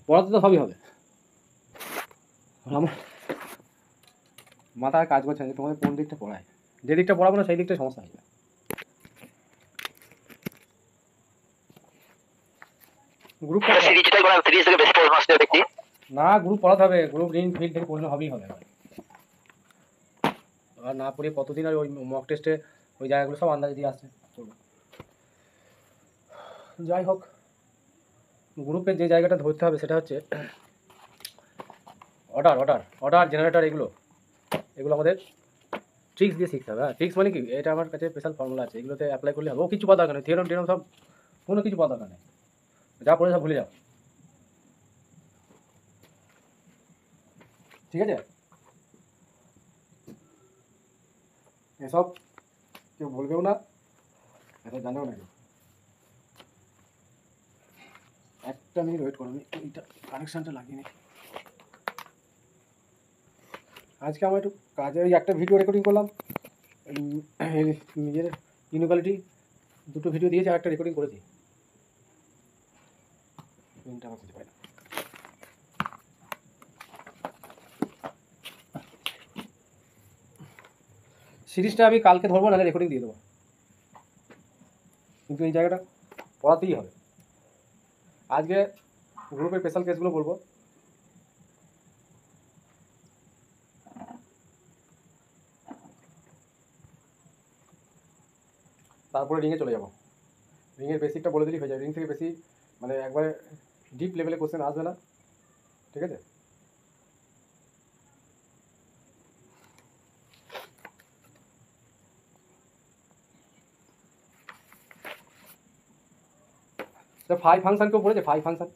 পড়াতে তো সবই হবে। আমার মাথায় কাজ করছে যে তোমাদের কোন দিকটা পড়ায়, যে দিকটা পড়াবো না সেই দিকটা সমস্যা হয়ে যায়। গ্রুপ না, গ্রুপ পড়াতে হবে, গ্রুপ রিং ফিল থেকে পড়লে হবেই হবে। আর না পড়ে কতদিন আর ওই মক টেস্টে ওই জায়গাগুলো সব আন্দাজ দিয়ে আসছে। যাই হোক, গ্রুপের যে জায়গাটা ধরতে হবে সেটা হচ্ছে অর্ডার জেনারেটর, এগুলো আমাদের ট্রিক্স দিয়ে শিখতে হবে। হ্যাঁ, ট্রিক্স মানে কি, এটা আমার কাছে স্পেশাল ফর্মুলা আছে, এগুলোতে অ্যাপ্লাই করলে হবে। ও কিছু পাওয়া দরকার নেই, থিওরেম সব কোনো কিছু পাওয়া দরকার নেই, যা পড়ে সব ভুলে যাও, ঠিক আছে? এসব কেউ বলবেও না, এত জানেও না। একটা মিনিট ওয়েট করো, আমি এইটা কানেকশানটা লাগিয়ে নিই। আজকে আমার একটু কাজে, ওই একটা ভিডিও রেকর্ডিং করলাম, নিজের ইনইকুয়ালিটি দুটো ভিডিও দিয়েছি, আর একটা রেকর্ডিং করেছি। আমার খুঁজে পাই না। সিরিজটা আমি কালকে ধরবো, নাহলে রেকর্ডিং দিয়ে দেবো, কিন্তু এই জায়গাটা পড়াতেই হবে। আজকে গ্রুপের স্পেশাল কেসগুলো বলবো, তারপরে রিংয়ে চলে যাবো। রিংয়ের বেসিকটা বলে দিলেই হয়ে যাবে, রিং থেকে বেশি মানে একবারে ডিপ লেভেলে কোশ্চেন আসবে না, ঠিক আছে? ফাই ফাংশন কেউ পড়েছে? ফাই ফাংশন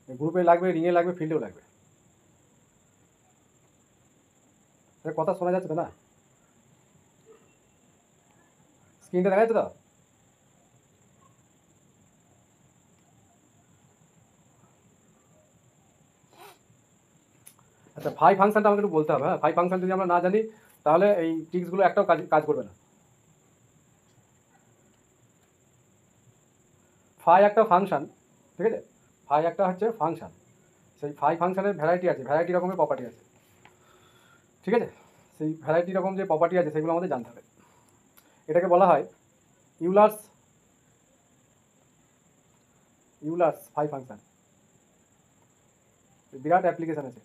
গ্রুপে লাগবে, রিংয়ে লাগবে, ফিল্ডেও লাগবে। কথা শোনা যাচ্ছে তো না? স্ক্রিনটা দেখা যাচ্ছে তো? আচ্ছা, ফাই ফাংশনটা আমাকে একটু বলতে হবে। হ্যাঁ, ফাই ফাংশন যদি আমরা না জানি তাহলে এই ট্রিক্সগুলো একটাও কাজ করবে না। ফাই একটা ফাংশন, ঠিক আছে? ফাই একটা হচ্ছে ফাংশন, সেই ফাই ফাংশনের ভ্যারাইটি আছে, ভ্যারাইটি রকমের প্রপার্টি আছে, ঠিক আছে? সেই ভ্যারাইটি রকম যে প্রপার্টি আছে সেগুলো আমাদের জানতে হবে। এটাকে বলা হয় ইউলার্স ফাই ফাংশন। বিরাট অ্যাপ্লিকেশন আছে,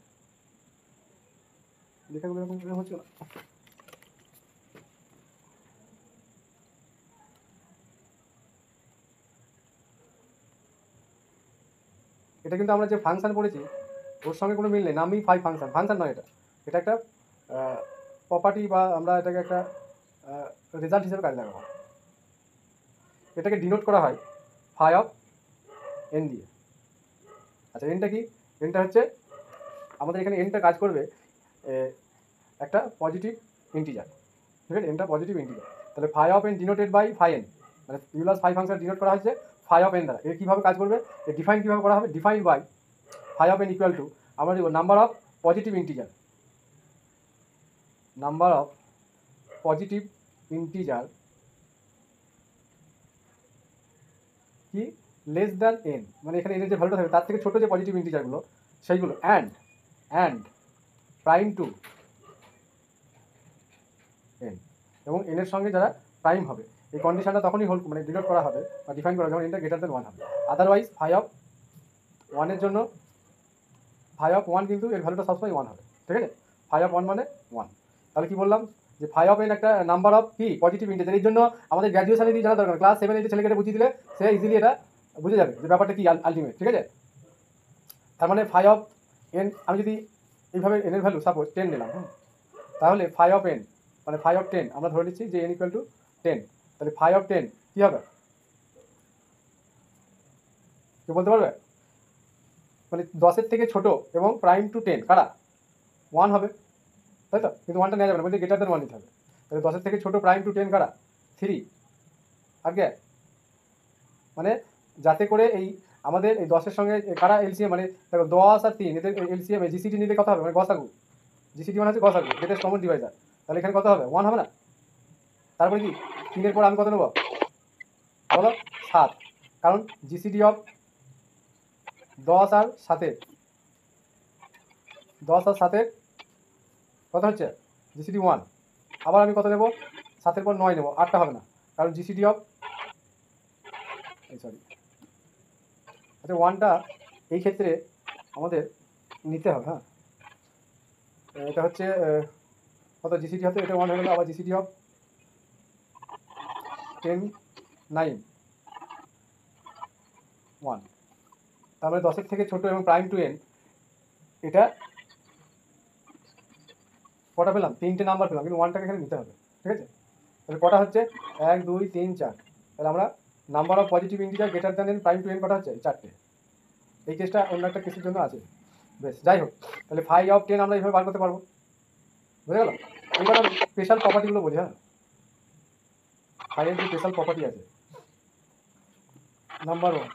লেখাগুলো এরকম হচ্ছে না। এটা কিন্তু আমরা যে ফাংশন পড়েছি ওর সঙ্গে কোনো মিল নেই, নামই ফাই ফাংশন, ফাংশন নয় এটা, এটা একটা প্রপার্টি, বা আমরা এটাকে একটা রেজাল্ট হিসেবে কাজে লাগাবো। এটাকে ডিনোট করা হয় ফাই অফ এন দিয়ে। আচ্ছা, এনটা কি? এনটা হচ্ছে আমাদের এখানে এনটা কাজ করবে একটা পজিটিভ ইন্টিজার, ঠিক আছে? এনটা পজিটিভ ইন্টিজার, তাহলে phi of n denoted by phi n, মানে ইউলার্স ফাই ফাংশন ডিনোট করা হচ্ছে ফাই অফ এন দ্বারা। এর কীভাবে কাজ করবে, এর ডিফাইন কীভাবে করা হবে? Define by phi of N equal to, আমরা দেবো number of positive integer, number of positive integer কি লেস দ্যান এন, মানে এখানে এনের যে ভ্যালুটা থাকবে তার থেকে ছোটো যে পজিটিভ ইন্টিজারগুলো সেইগুলো, অ্যান্ড প্রাইম টু এন, এবং এনের সঙ্গে যারা প্রাইম হবে। এই কন্ডিশনটা তখনই হোল্ড মানে ডিনোট করা হবে বা ডিফাইন করা হবে যখন এনটা গ্রেটার দেন 1 হবে। আদারওয়াইজ ফাই অফ 1-এর জন্য ফাই অফ 1 কিন্তু এর ভ্যালুটা সবসময় 1 হবে, ঠিক আছে? ফাই অফ 1 মানে 1। তাহলে কি বললাম, যে ফাই অফ এন একটা নাম্বার অফ কি পজিটিভ ইন্টিজার। এর জন্য আমাদের গ্র্যাজুয়েশনে দিয়ে জানা দরকার, ক্লাস 7-8 ছেলেকে বুঝিয়ে দিলে সে ইজিলি এটা বুঝে যাবে যে ব্যাপারটা কি আলটিমেট, ঠিক আছে? তার মানে ফাই অফ এন, আমি যদি এইভাবে এনের ভ্যালু সাপোজ 10 নিলাম, তাহলে ফাই অফ এন মানে ফাই অফ 10 আমরা ধরে নিচ্ছি যে এন ইকুয়াল টু 10, তাহলে ফাই অফ 10 কী হবে কেউ বলতে পারবে? মানে 10-এর থেকে ছোট এবং প্রাইম টু 10 কারা? 1 হবে, তাই তো? কিন্তু 1টা নেওয়া যাবে না, বলতে গ্রেটার দেন 1 নিতে হবে। তাহলে 10-এর থেকে ছোট প্রাইম টু 10 কারা? 3। আগে মানে যাতে করে এই আমাদের এই 10-এর সঙ্গে কারা এলসিএম, মানে দেখো 10 আর 3 এদের এলসিএম জিসিডি নিলে কত হবে, মানে গসাগু, জিসিডি মানে হচ্ছে গসাগু, গ্রেটেস্ট কমন ডিভাইজার। তাহলে এখানে কত হবে? 1 হবে না? তারপরে কি 3-এর পর আমি কত নেব বলো? 7, কারণ জিসিডি অফ 10 আর 7 কত হচ্ছে জিসিডি 1। আবার আমি কত নেব 7-এর পর 9 নেব, 8টা হবে না, কারণ জিসিডি অফ সরি আচ্ছা 1টা এই ক্ষেত্রে আমাদের নিতে হবে। হ্যাঁ এটা হচ্ছে কত জিসিডি হচ্ছে, এটা 1 হয়ে গেল। আবার জিসিডি অফ 10 9 1, তারপরে 10-এর থেকে ছোট এবং প্রাইম টু এন, এটা কটা পেলাম 3টে নাম্বার পেলাম, কিন্তু 1টাকে এখানে নিতে হবে। ঠিক আছে, তাহলে কটা হচ্ছে 1 2 3 4, তাহলে আমরা number of positive integer greater than n prime to n কটা হচ্ছে 4টে। এই কেসটা অন্য একটা কেসের জন্য আছে। বেশ, যাই হোক, তাহলে 5/10 আমরা এইভাবে বার করতে পারবো। বুঝে গেল? এবার আমি স্পেশাল প্রপার্টিগুলো বলি। হ্যাঁ, 5-এর যে স্পেশাল প্রপার্টি আছে, নাম্বার 1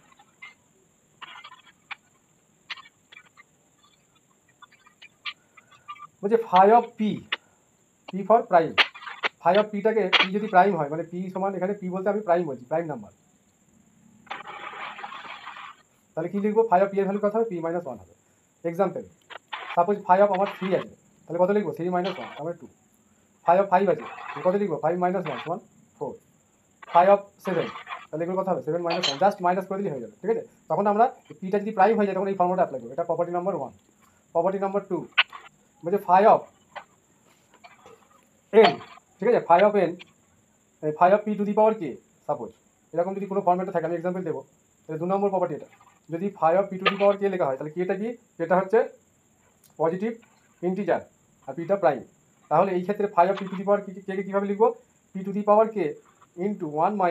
বলছে 5/p, p ফর প্রাইম। 5/pটাকে p যদি প্রাইম হয়, মানে p সমান, এখানে p বলতে আমি প্রাইম বলছি, প্রাইম নাম্বার, তাহলে কি লিখবো 5/p এর ভ্যালু কত হবে, p - 1 হবে। এক্সাম্পল, সাপোজ 5 আমার 3 আছে, তাহলে কত লিখবো 3 - 1 তারপরে 2। 5 আছে, কত লিখবো 5 - 1 সমান 4। 5/7, তাহলে এগুলো কত হবে 7 - 1, জাস্ট মাইনাস করে দিলে হয়ে যাবে। ঠিক আছে, তখন আমরা পিটা যদি প্রাইম হয়ে যায় তখন এই ফর্মুলাটা অ্যাপ্লাই করবো। এটা প্রপার্টি নাম্বার 1। প্রপার্টি নাম্বার 2 বলছে 5/n, ঠিক আছে, 5/n 5/p two the power K, suppose এরকম যদি কোনো ফর্মেটে থাকে, আমি এক্সাম্পল দেবো। তাহলে 2 নম্বর প্রপার্টি এটা, যদি 5/p টু দি পাওয়ার কে লেখা হয়, তাহলে কেটা কি, কেটা হচ্ছে পজিটিভ ইন্টিজার আর পিটা প্রাইম। তাহলে এই ক্ষেত্রে 5/p টু দি পাওয়ার কে কে কীভাবে লিখবো, p to the power k into 1 -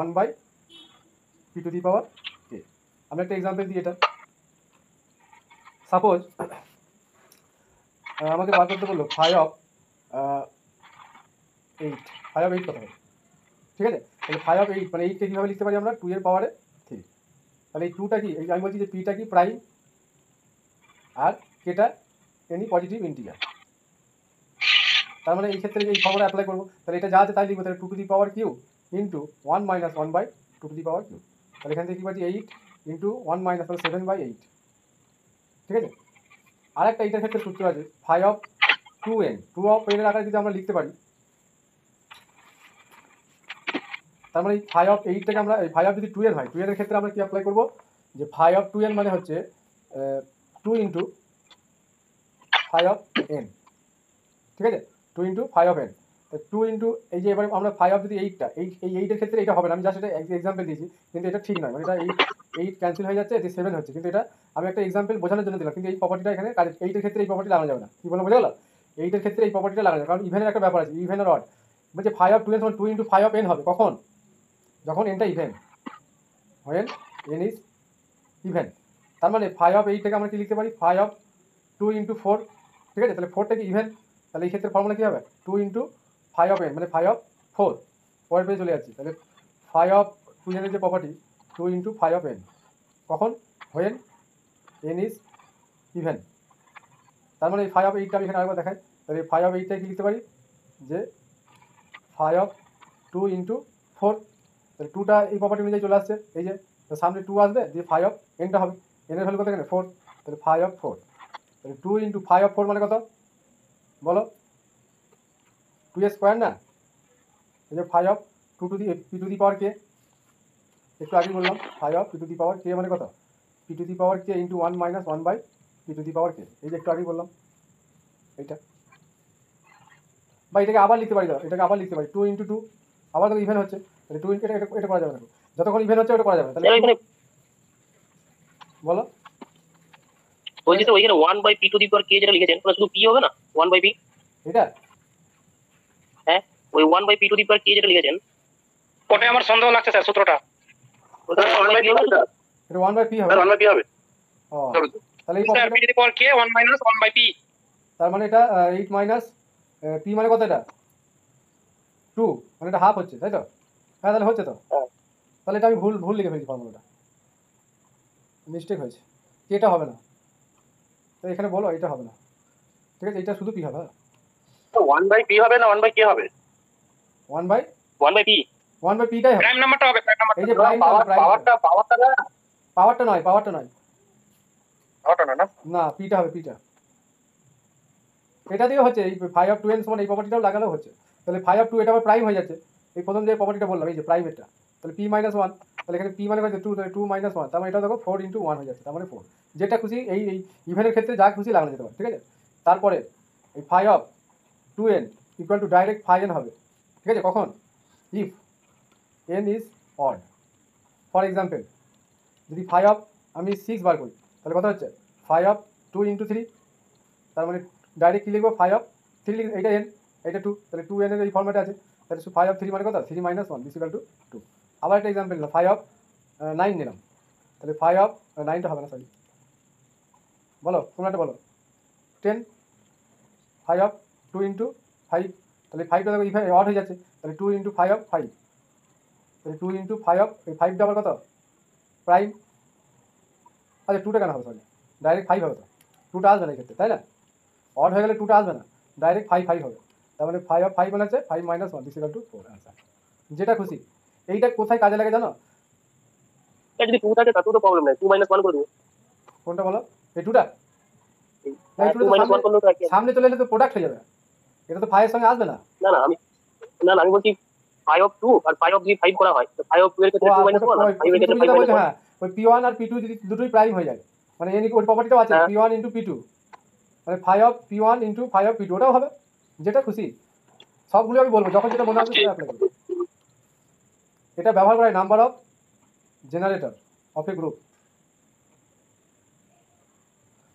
1/p to the power k. আমি একটা এক্সাম্পল দিই। এটা সাপোজ আমাকে বার করতে বললো 5/8 কত হবে। ঠিক আছে, তাহলে 5/8 মানে 8কে কীভাবে লিখতে পারি আমরা 2 এর পাওয়ারে 3। তাহলে এই 2টা কি, আমি বলছি যে পিটা কি প্রাইম আর কেটা এনি পজিটিভ ইন্টিজার। তার মানে এই ক্ষেত্রে এই ফর্মুলা অ্যাপ্লাই করবো, তাহলে এটা যা আছে তাই লিখবো। তাহলে 2 to the power q into 1 - 1/2 to the power q. তাহলে এখান থেকে কী পাচ্ছি 8 ইন্টু 1 - 7/8। ঠিক আছে, আর একটা এইটার ক্ষেত্রে সূত্র আছে 5/2n, 2/n এর আকারে যদি আমরা লিখতে পারি, তার মানে এই 5/8টাকে আমরা, এই 5 যদি 2n হয়, 2n এর ক্ষেত্রে আমরা কি অ্যাপ্লাই করবো, যে 5/2n মানে হচ্ছে 2 ইন্টু 5/n। ঠিক আছে, 2 ইন্টু 5/n, 2 ইন্টু এই যে, এবার আমরা 5 যদি 8টা, এই 8-এর ক্ষেত্রে এটা হবে না, আমি জাস্ট এটা এক্সাম্পল দিয়েছি, কিন্তু এটা ঠিক নয়, মানে এটা 8 ক্যান্সেল হয়ে যাচ্ছে, এটা 7 হচ্ছে, কিন্তু এটা আমি একটা এক্সাম্পল বোঝানোর জন্য দিলাম। কিন্তু এই প্রপার্টিটা এখানে কাজ, 8-এর ক্ষেত্রে এই প্রপার্টি লাগানো যাবে না। কি বলে বোঝা গেল, 8-এর ক্ষেত্রে এই প্রপার্টিটা লাগানো যাবে, কারণ ইভেনের একটা ব্যাপার আছে, ইভেন আর অড। বলছে 5/2n সমান 2 ইন্টু 5/n হবে কখন, যখন এনটা even, when n is even. তার মানে 5/8 থেকে আমরা কি লিখতে পারি 5/2 ইন্টু 4। ঠিক আছে, তাহলে 4টা কি ইভেন, তাহলে এই ক্ষেত্রে ফর্মুলা কী হবে 2 ইন্টু 5/n মানে 5/4। পরের পেজে চলে যাচ্ছি, তাহলে 5/2n এর যে প্রপার্টি 2 ইন্টু 5/n কখন, when n is ইভেন। তার মানে এই 5/8টা আমি এখানে আরেকবার দেখাই, তাহলে 5/8টা কি লিখতে পারি, যে 5/2 ইন্টু 4, তাহলে 2টা এই প্রপার্টি অনুযায়ী চলে আসছে, এই যে সামনে 2 আসবে, দিয়ে 5/nটা হবে, n এর ভ্যালু কত এখানে 4, তাহলে 5/4, তাহলে 2 ইন্টু 5/4 মানে কত বলো, 2 এর স্কোয়ার না, এই যে 5/2 to the p to the power k, একটু আগে বললাম 5/p টু দি পাওয়ার কে মানে কত, p to the power k into 1 - 1/p to the power k, এই যে একটু আগেই বললাম এইটা। বা এটাকে আবার লিখতে পারি, এটাকে আবার লিখতে পারি 2 ইন্টু 2, আবার তো ইভেন হচ্ছে, তাহলে 2 ইন্টু এটা করা যাবে না, যতক্ষণ ইভেন হচ্ছে ওটা করা যাবে না। তাহলে বলো, বলছি তো ওইখানে 1/p টু দি পাওয়ার কে যেটা লিখেছেন ওটা শুধু p হবে না, 1/p। এটা হ্যাঁ, ওই 1/p টু দি পাওয়ার কে যেটা লিখেছেন ওটাই আমার সন্দেহ লাগছে স্যার, সূত্রটা ওটা 1/p হবে না, এটা 1/p হবে, 1/p হবে। ও তাহলে এই sir p to the power K 1 - 1/p, তার মানে এটা 8 মাইনাস p মানে কত, এটা 2 মানে এটা হাফ হচ্ছে, তাই তো? হ্যাঁ তাহলে হচ্ছে তো, তাহলে এটা আমি ভুল লিখে ফেলেছি, ফর্মুলাটা মিস্টেক হয়েছে, এটা হবে না, তো এখানে বলো এটা হবে না। ঠিক আছে, এটা শুধু p হবে, 1/p হবে না 1/k হবে, 1/p 1/p টাই হবে, প্রাইম নাম্বারটা হবে, প্রাইম নাম্বার, এই যে প্রাইম পাওয়ারটা পাওয়ারটা নয়, ঘটনা না না, পিটা হবে, পিটা। এটা দিয়ে হচ্ছে এই ফাই অফ টু এন সমান এই প্রপার্টিটাও লাগানো হচ্ছে। তাহলে ফাই অফ টু এটা আবার প্রাইম হয়ে যাচ্ছে। এই প্রথম যে প্রপার্টিটা বললাম, এই যে প্রাইম এটা, তাহলে পি মাইনাস ওয়ান, তাহলে এখানে পি মানে হচ্ছে টু, তাহলে টু মাইনাস ওয়ান, তার মানে এটা দেখো ফোর ইন্টু ওয়ান হয়ে যাচ্ছে, তার মানে ফোর। যেটা খুশি এই এই ইভেনের ক্ষেত্রে যা খুশি লাগানো যেতে পারে, ঠিক আছে। তারপরে এই phi of two n equal to direct phi n হবে, ঠিক আছে। কখন? If n is odd. For example, যদি ফাই অফ আমি সিক্স বার করি, তাহলে কথা হচ্ছে phi of two into three, তার মানে ডাইরেক্ট কী লিখবো, ফাই অফ থ্রি, এইটা এন, এইটা টু, তাহলে টু এনের এই ফর্মেটে আছে, তাহলে ফাই অফ থ্রি মানে কত, থ্রি মাইনাস ওয়ান ডিসিকাল টু টু। আবার একটা এক্সাম্পল নিলাম, ফাই অফ নাইন নিলাম, তাহলে ফাই অফ নাইনটা হবে না, সরি, বলো তোমরা একটা বলো, ten, phi of two into five, তাহলে ফাইভটা দেখো ইভেন অড হয়ে যাচ্ছে, তাহলে two into five of five, তাহলে টু ইন্টু ফাইভ অফ এই ফাইভটা আবার কত, প্রাইম। আচ্ছা টুটা কেন হবে, সরি, ডাইরেক্ট ফাইভ হবে, তো টুটা আসবে না এক্ষেত্রে, তাই না? অড হয়ে গেলে টুটা আসবে না, ডাইরেক্ট ফাইভ ফাইভ হবে, তার মানে ফাইভ অফ ফাইভ মানে হচ্ছে ফাইভ মাইনাস ওয়ান ডিসিকাল টু ফোর, অ্যান্সার। যেটা খুশি। এইটা কোথায় কাজে লাগে জানো? যদি টু থাকে তাতেও তো প্রবলেম নাই, টু মাইনাস ওয়ান করে দিও। কোনটা বলো? এই টুটা? না, এই টুটা টু তো মাইনাস ওয়ান করলেও তো একই। সামনে চলে এলে তো প্রোডাক্ট হয়ে যাবে, এটা তো ফাইভের সঙ্গে আসবে না। না না আমি না না আমি বলছি ফাইভ অফ টু আর ফাইভ অফ যদি ফাইভ করা হয় তো ফাইভ অফ টু এর ক্ষেত্রে টু মাইনাস ওয়ান আর ফাইভ এর ক্ষেত্রে ফাইভ মাইনাস ওয়ান। হ্যাঁ, ওই পি ওয়ান আর পি টু যদি দুটোই প্রাইম হয়ে যায়, মানে এর ওই প্রপার্টিটাও আছে, P one into P two, মানে five of P one into five of P two, ওটাও হবে। যেটা খুশি, সবগুলো আমি বলবো, যখন যেটা মনে হবে সেটা অ্যাপ্লাই করবো। এটা ব্যবহার করা হয় number of generator of A group,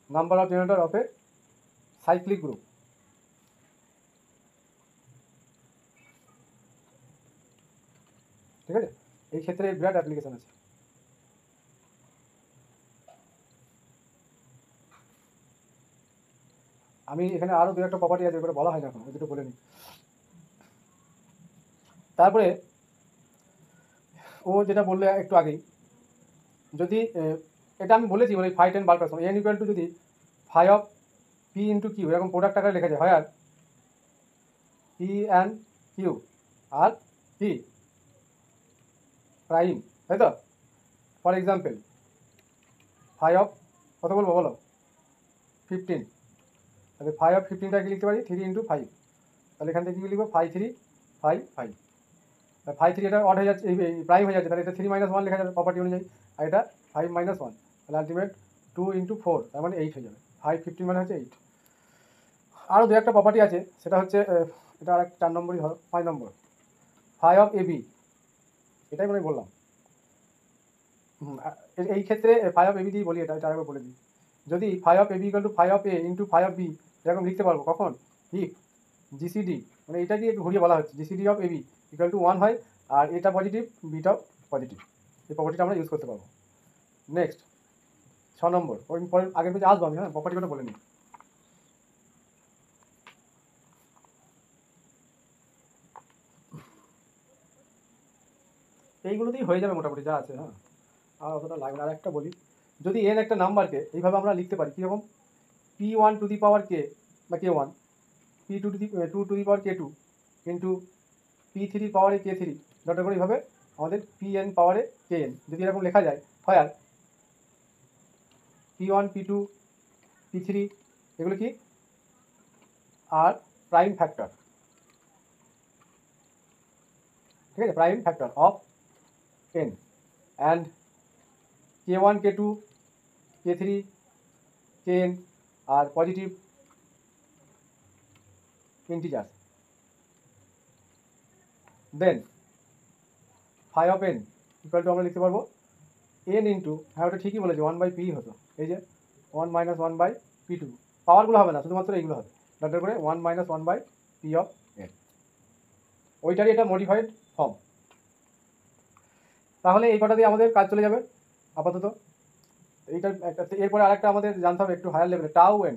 number of generator of A cyclic group, ঠিক আছে। এই ক্ষেত্রে বিরাট অ্যাপ্লিকেশন আছে। আমি এখানে আরও দু একটা প্রপার্টি আছে, ওগুলো বলা হয় না এখন, ওই দুটো বলে নিই। তারপরে ও যেটা বললে একটু আগেই, যদি এটা আমি বলেছি মানে ফাইভ টেন বার পার্সন এন ইকুয়াল টু যদি five of P into Q এরকম প্রোডাক্ট আকারে লেখা যায়, হয় আর P and Q are P prime, তাই তো। ফর এক্সাম্পল ফাইভ অফ কত বলবো বলো, 15, তাহলে ফাইভ অফ 15টাকে লিখতে পারি থ্রি ইন্টু ফাইভ, তাহলে এখান থেকে কী লিখবো, five three five five, five three এটা অড হয়ে যাচ্ছে, এই প্রাইম হয়ে যাচ্ছে, তাহলে এটা থ্রি মাইনাস ওয়ান লেখা যাবে প্রপার্টি অনুযায়ী, আর এটা ফাইভ মাইনাস ওয়ান, তাহলে আলটিমেট টু ইন্টু ফোর, তার মানে এইট হয়ে যাবে, ফাইভ 15 মানে হচ্ছে এইট। আরও দু একটা প্রপার্টি আছে, সেটা হচ্ছে এটা আর একটা 4 নম্বরই ধরো, 5 নম্বর, ফাইভ অফ এ বি, এটাই মানে বললাম। এই ক্ষেত্রে ফাইভ অফ এ বি দিয়ে বলি, এটা আরেকবার বলে দিই, যদি five of a B equal to five of a into five of b এরকম লিখতে পারবো, কখন, ইফ জিসিডি, মানে এটাকে একটু ঘুরিয়ে বলা হচ্ছে, GCD of a B equal to one হয়, আর এটা পজিটিভ বিটাও পজিটিভ, এই প্রপার্টিটা আমরা ইউজ করতে পারবো। নেক্সট 6 নম্বর, ওই পরে আগের পেজে আসবো আমি, হ্যাঁ প্রপার্টিটা বলে নিই। এইগুলোতেই হয়ে যাবে মোটামুটি যা আছে, হ্যাঁ আর অতটা লাগবে না। আর একটা বলি, যদি এন একটা নাম্বারকে এইভাবে আমরা লিখতে পারি, কীরকম, P one to the power K বা K one, P two to the power K two into P three পাওয়ারে কে থ্রি, ডট করে এইভাবে আমাদের পি এন পাওয়ারে কে এন যদি এরকম লেখা যায়, হয় আর P one P two P three এগুলো কি আর প্রাইম ফ্যাক্টর, ঠিক আছে, prime factor of N, and K one K two K three K N are positive integer, then phi of N equal to আমরা লিখতে পারবো N into, হ্যাঁ ওটা ঠিকই বলেছে, ওয়ান বাই পি হতো, এই যে one minus one by P two, পাওয়ারগুলো হবে না, শুধুমাত্র এইগুলো হবে, ডটের করে one minus one by P of N, ওইটারই এটা মডিফাইড ফর্ম। তাহলে এই কটা দিয়ে আমাদের কাজ চলে যাবে আপাতত। এইটা একটা, এরপরে আরেকটা আমাদের জানতে হবে একটু হায়ার লেভেলে, টাউ এন,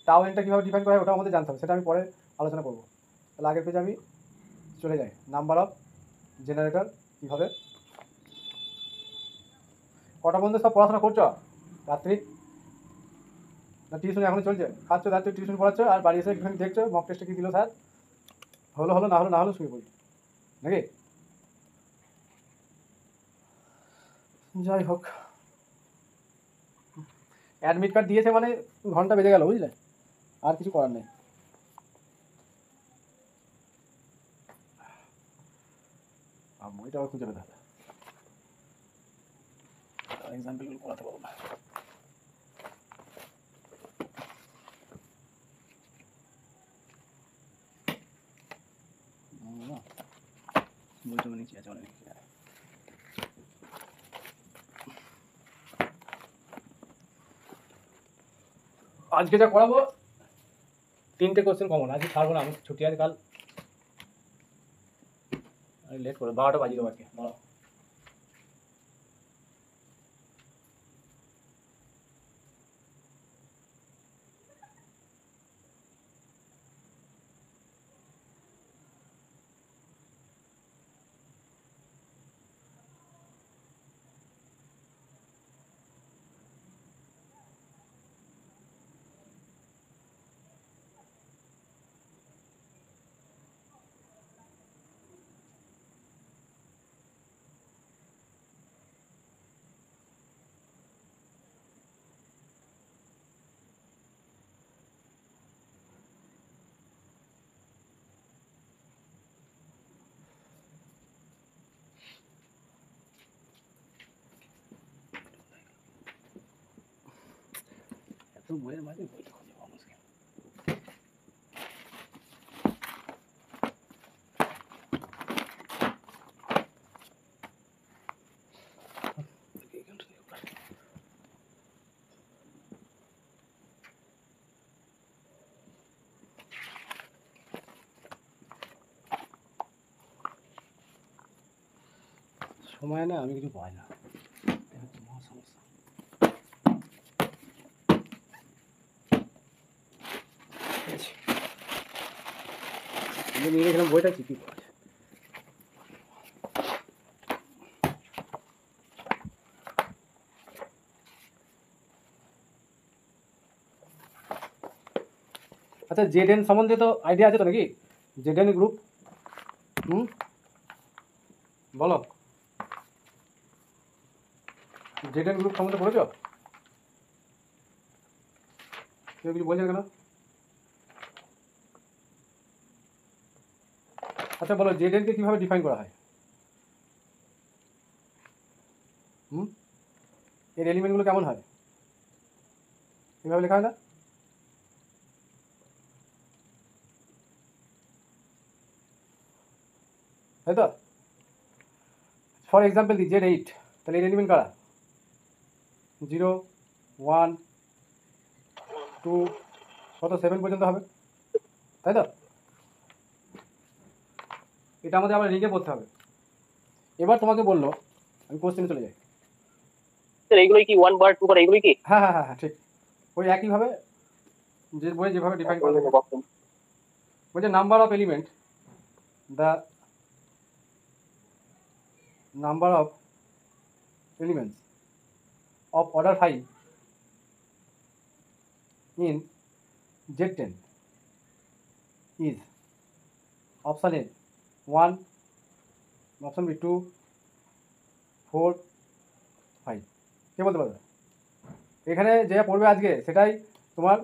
টাউ এনটা কীভাবে ডিফাইন করা হয় ওটাও আমাদের জানতে হবে, সেটা আমি পরে আলোচনা করবো। তাহলে আগের পেজে আমি চলে যাই, নাম্বার অফ জেনারেটর কীভাবে। কটা বন্ধু সব পড়াশোনা করছো রাত্রি, না টিউশন এখনো চলছে, খাচ্ছ রাত্রে টিউশন পড়াচ্ছ আর বাড়ি এসে একটুখানি দেখছো মক টেস্টে কী দিল স্যার, হলো হলো না হলো না হলো শুয়ে পড়ি নাকি। যাই হোক, অ্যাডমিট কার্ড দিয়েছে মানে ঘন্টা বেজে গেল, বুঝলে, আর কিছু করার নেই। বইটা আবার খুঁজে পেতে হবে, এক্সাম্পলগুলো করাতে পারবো না। বইটা নিচে আছে অনেক। আজকে যা করাবো 3টে কোশ্চেন কমন, আজকে ছাড়বো না, আমি ছুটি আছে কাল, লেট করে 12টা বাজিয়ে দেবো আজকে। বলো এত বইয়ের মাঝে বইটা খুঁজে পাবো মুশকিল। সময় না, আমি কিছু পাই না, মহা সমস্যা। নিয়ে গেছিলাম বইটা, কি করা যায়। আচ্ছা, জেডএন সম্বন্ধে তো আইডিয়া আছে তো নাকি? জেডএন গ্রুপ, বলো, জেডএন গ্রুপ সম্বন্ধে পড়েছ? কেউ কিছু বলছেন কেন? আচ্ছা বলো, জেডএনকে কীভাবে ডিফাইন করা হয়? এর এলিমেন্টগুলো কেমন হয়? এভাবে লেখা হয় না? তাই তো? ফর এক্সাম্পল দি Z8, তাহলে এর এলিমেন্ট কারা? 0, 1, 2, কত 7 পর্যন্ত হবে, তাই তো? এটা আমাদের আবার রিগে পড়তে হবে। এবার তোমাকে বললো, আমি কোশ্চেনে চলে যাই। এইগুলোই কি 1 বার 2 বার এইগুলোই কি? হ্যাঁ হ্যাঁ হ্যাঁ হ্যাঁ, ঠিক ওই একইভাবে যে বইয়ে যেভাবে ডিফাইন করা থাকে। বলছে number of element, the number of elements of order 5 in Z10 is option A 1, option B 2, 4, 5। কে বলতে পারবে? এখানে যে পড়বে আজকে সেটাই তোমার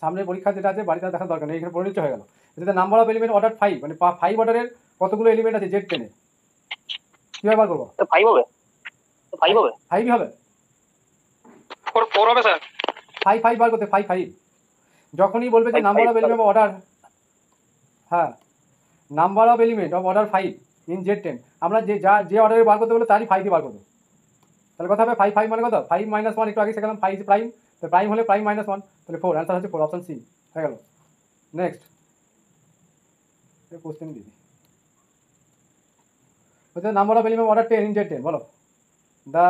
সামনে পরীক্ষা যেটা আছে বাড়িতে দেখার দরকার নেই, এখানে পড়ে নিচ্ছে হয়ে গেল। যেটা নাম্বার অফ এলিমেন্ট অর্ডার 5, মানে 5 অর্ডারের কতগুলো এলিমেন্ট আছে Z10 এ, কীভাবে বার করবো? 5 হবে, 5 হবে, 5ই হবে, 4 হবে স্যার। 5 বার করতে 5 যখনই বলবে যে number of element of order, হ্যাঁ, number of element of order 5 in Z10, আমরা যে অর্ডারে বার করতে বলে তারই 5 দিয়ে বার করবো। তাহলে কথা হবে 5 মানে কত? 5 - 1, একটু আগে শেখালাম 5 প্রাইম, তো প্রাইম হলে প্রাইম -1, তাহলে 4, অ্যান্সার হচ্ছে 4, অপশন সি হয়ে গেল। নেক্সট কোশ্চেন দিদি হচ্ছে number of element order 10 in Z10, বলো দ্য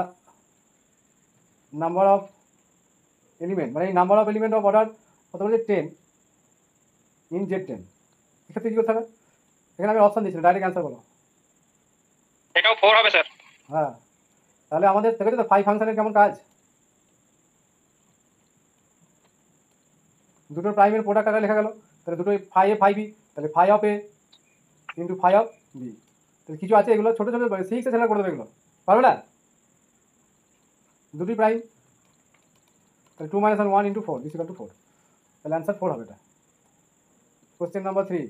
নাম্বার অফ এলিমেন্ট, মানে এই number of element of order কত বলছে 10 ইন Z10, এক্ষেত্রে কী করতে হবে? এখানে আমি অপশন দিচ্ছি, ডাইরেক্ট অ্যান্সার বলো। এটাও 4 হবে স্যার। হ্যাঁ, তাহলে আমাদের দেখেছো তো 5 ফাংশনের কেমন কাজ, দুটো প্রাইমের প্রোডাক্ট আকারে লেখা গেল, তাহলে দুটোই 5A 5B, তাহলে 5 of A into 5 of B। তাহলে কিছু আছে এগুলো ছোটো ছোটো 6 সেটা করে দেবে, এগুলো পারবে না, দুটোই প্রাইম, তাহলে 2 - 1 1 × 4 ইজ ইকুয়াল টু 4, তাহলে অ্যান্সার 4 হবে এটা। কোশ্চেন নাম্বার 3,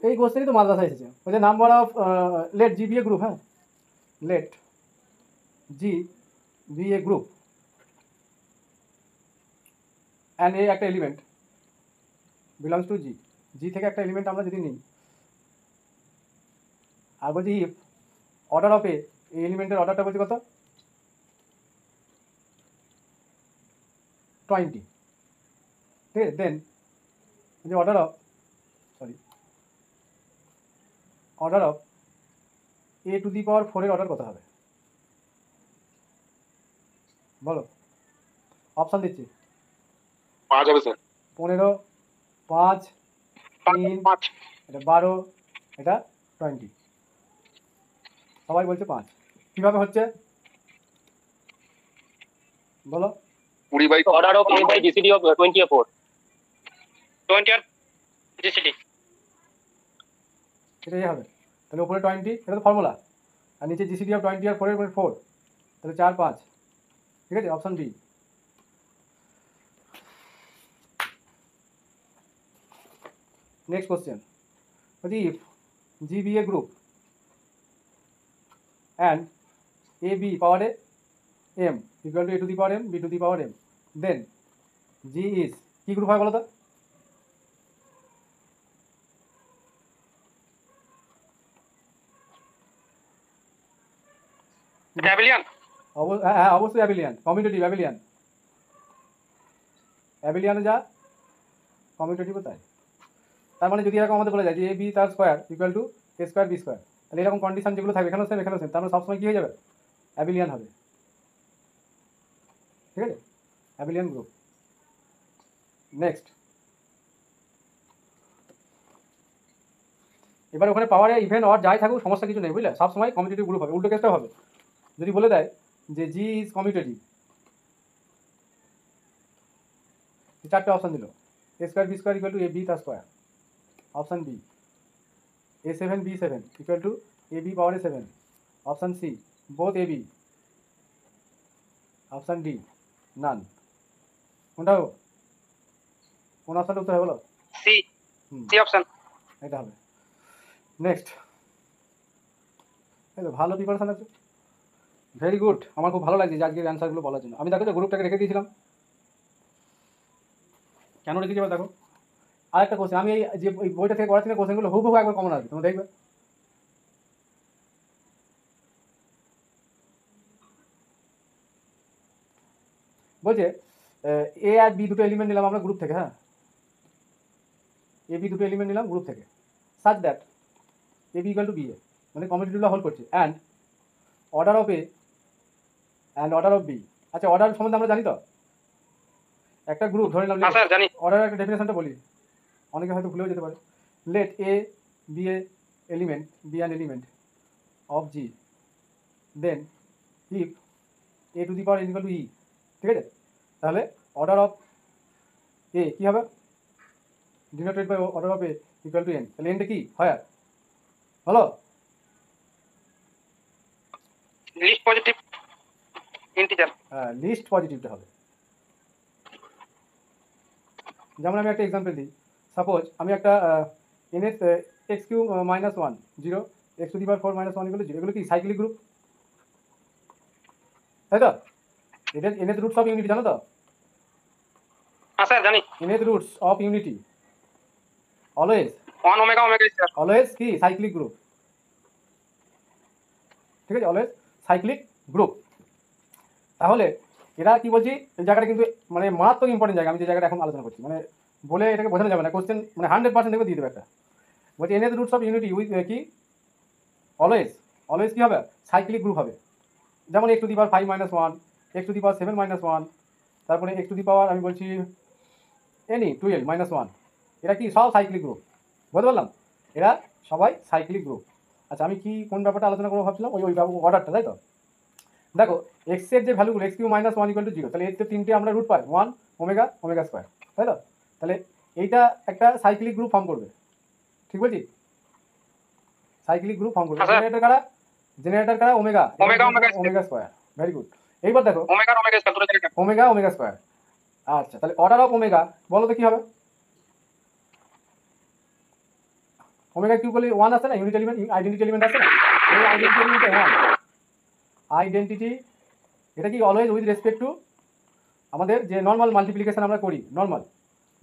এই কোশ্চেনই তো মাদ্রাসা এসেছে। বলছে number of let G be a group, হ্যাঁ let G be a group and A একটা element belongs to G, G থেকে একটা এলিমেন্ট আমরা যদি নিই, আর বলছি ইফ অর্ডার অফ এ, এই এলিমেন্টের অর্ডারটা বলছি কত 20, ঠিক আছে। দেন যে order of A to the power 4 এর অর্ডার কত হবে বলো? অপশান দিচ্ছি 5 হবে স্যার। 15, 5, 3, 5 এটা 12, এটা 20, সবাই বলছে 5। কীভাবে হচ্ছে বলো? 20 by order of a by GCD of 20 4 20 আর জিসিডি, এটাই হবে। তাহলে উপরে 20, এটা তো ফর্মুলা, আর নিচে জিসিডি অফ 20 আর 4 এর 4, তাহলে 4 5, ঠিক আছে, option B. Next question, if G be a group and a B power a m equal to a to the power m b to the power m, then G is কি group হয় বলো তো? অ্যাবিলিয়ান। হ্যাঁ অবশ্যই অ্যাবিলিয়ান, commutative অ্যাবিলিয়ান, অ্যাবিলিয়ানে যা কমিউটেটিভও তাই। তার মানে যদি এরকম আমাদের বলে যায় যে এ বি তার square equal to a square B square, তাহলে এরকম কন্ডিশন যেগুলো থাকবে এখানেও সেম এখানেও সেম, তার মানে সবসময় কী হয়ে যাবে অ্যাবিলিয়ান হবে, ঠিক আছে, অ্যাবিলিয়ান গ্রুপ। নেক্সট, এবার ওখানে পাওয়ারে ইভেন অর যাই থাকুক সমস্যা কিছু নেই, বুঝলে, সবসময় কমিউটেটিভ গ্রুপ হবে। উল্টো কেসটাও হবে, যদি বলে দেয় যে জি ইজ কমিউটেটিভ, চারটে অপশান দিল, A square B square equal to A B তার square, option B A7 B7 equal to A B power A 7, option C both A B, option D none. কোনটা হবে? কোন অপশানটা উত্তর হবে বলো? সি, সি অপশন, এটা হবে। নেক্সট, এই তো ভালো প্রিপারেশন আছে, ভেরি গুড, আমার খুব ভালো লাগছে যে আজকের অ্যান্সারগুলো বলার জন্য। আমি দেখো যে গ্রুপটাকে রেখে দিয়েছিলাম, কেন রেখেছি এবার দেখো। আর একটা কোশ্চেন, আমি এই যে ওই বইটা থেকে করাচ্ছি না, কোশ্চেনগুলো হুবহু একবার কমন আসবে, তোমরা দেখবে। বলছে এ আর বি দুটো এলিমেন্ট নিলাম আমরা গ্রুপ থেকে, হ্যাঁ এ বি দুটো এলিমেন্ট নিলাম গ্রুপ থেকে, such that A B equal to B A, মানে কমিউটেটিভটা হোল্ড করছে, and order of A and order of B. আচ্ছা অর্ডার সম্বন্ধে আমরা জানি তো, একটা গ্রুপ ধরে নিলাম, স্যার জানি। অর্ডারের একটা ডেফিনেশনটা বলি, অনেকে হয়তো ভুলেও যেতে পারে। Let A B A element B an element of G, then if A to the power equal to E, ঠিক আছে। তাহলে অর্ডার অফ এ কী হবে, denoted by order of A equal to N, তাহলে এনটা কি হয় বলো? Least positive integer. হ্যাঁ লিস্ট পজিটিভটা হবে। যেমন আমি একটা এক্সাম্পল দিই, সাপোজ আমি একটা N S x cube minus 1 0 x to the power 4 - 1 এগুলো 0, এগুলো কি সাইক্লিক গ্রুপ, তাই তো? এটা N S roots of unity জানো তো? হ্যাঁ স্যার জানি। N S roots of unity always 1 omega omega sir. Always কি সাইক্লিক গ্রুপ, ঠিক আছে, অলওয়েজ সাইক্লিক গ্রুপ। তাহলে এরা কি বলছি, এই জায়গাটা কিন্তু মানে মারাত্মক ইম্পর্টেন্ট জায়গা, আমি যে জায়গাটা এখন আলোচনা করছি, মানে বলে এটাকে বোঝানো যাবে না, কোশ্চেন মানে 100% দেখবে দিয়ে দেবে একটা। বলছি N S roots of unity with কি অলওয়েজ, অলওয়েজ কী হবে সাইক্লিক গ্রুপ হবে। যেমন x to the power 5 - 1, x to the পাওয়ার 7 - 1, তারপরে এক্স টু দি পাওয়ার আমি বলছি এনি 12 - 1, এরা কি সব সাইক্লিক গ্রুপ, বুঝতে পারলাম, এরা সবাই সাইক্লিক গ্রুপ। আচ্ছা আমি কি কোন ব্যাপারটা আলোচনা করবো ভাবছিলাম, ওই অর্ডারটা, তাই তো? দেখো এক্সের যে ভ্যালুগুলো x cube minus 1 equal to 0, তাহলে এর তো তিনটে আমরা রুট পাই 1 ওমেগা ওমেগা স্কোয়ার, তাই তো? তাহলে এইটা একটা সাইক্লিক গ্রুপ ফর্ম করবে, ঠিক বলছি, সাইক্লিক গ্রুপ ফর্ম করবে। জেনারেটর কারা omega omega square, very good. এইবার দেখো ওমেগা আর ওমেগা স্কয়ার দুটো জায়গায় ওমেগা ওমেগা স্কোয়ার। আচ্ছা, তাহলে অর্ডার অফ ওমেগা বলো তো কি হবে? ওমেগা কিউ করলে 1 আছে না, ইউনিট এলিমেন্ট আইডেন্টিটি এলিমেন্ট আছে না, এই আইডেন্টিটি এলিমেন্টে 1 আইডেন্টিটি। এটা কি অলওয়েজ উইথ রেসপেক্ট টু আমাদের যে নর্মাল মাল্টিপ্লিকেশন আমরা করি, নর্মাল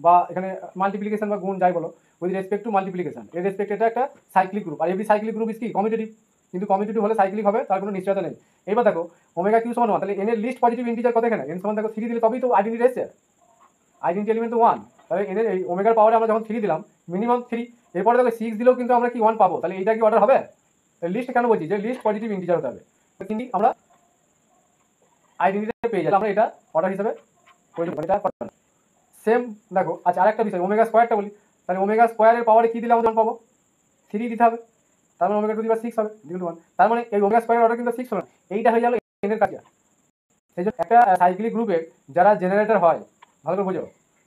বা এখানে মাল্টিপ্লিকেশন বা গুণ যাই বলো, উইথ রেসপেক্ট টু মাল্টিপ্লিকেশন, এর রেসপেক্ট এটা একটা সাইক্লিক গ্রুপ। আর এভরি সাইক্লিক গ্রুপ ইজ কি কমিউটেটিভ, কিন্তু কমিউটেটিভ হলে সাইক্লিক হবে তার কোনো নিশ্চয়তা নেই। এবার দেখো ওমেগা কিউ সমান 1, তাহলে এন এর লিস্ট পজিটিভ ইন্টিজার কত এখানে? এন সমান দেখো 3 দিলে তবেই তো আইডেন্টিটি এসছে, আইডেন্টিটি এলিমেন্ট তো 1, তাহলে এন এর এই ওমেগার পাওয়ারে আমরা যখন 3 দিলাম মিনিমাম 3, এরপরে দেখো 6 দিলেও কিন্তু আমরা কি 1 পাবো, তাহলে এইটা কি অর্ডার হবে? তাহলে লিস্ট কেন বলছি যে লিস্ট পজিটিভ ইন্টিজার হতে হবে, কিন্তু আমরা আইডেন্টিটি পেয়ে যাই, আমরা এটা অর্ডার হিসেবে করে দেবো, এটা করতে হবে। সেম দেখো আচ্ছা আরেকটা বিষয় ওমেগা স্কোয়ারটা বলি, তাহলে ওমেগা স্কোয়ারের পাওয়ারে কি দিলে আমরা 1 পাবো? 3 দিতে হবে, তার মানে ওমেগা টু দি পাওয়ার 6 হবে, ডিভাইড 1, তার মানে এই ওমেগা স্কোয়ারের অর্ডার কিন্তু 6 হলো না, এইটা হয়ে গেল এন এর কাছে। সেই জন্য একটা সাইক্লিক গ্রুপের যারা জেনারেটর হয় ভালো করে বোঝো,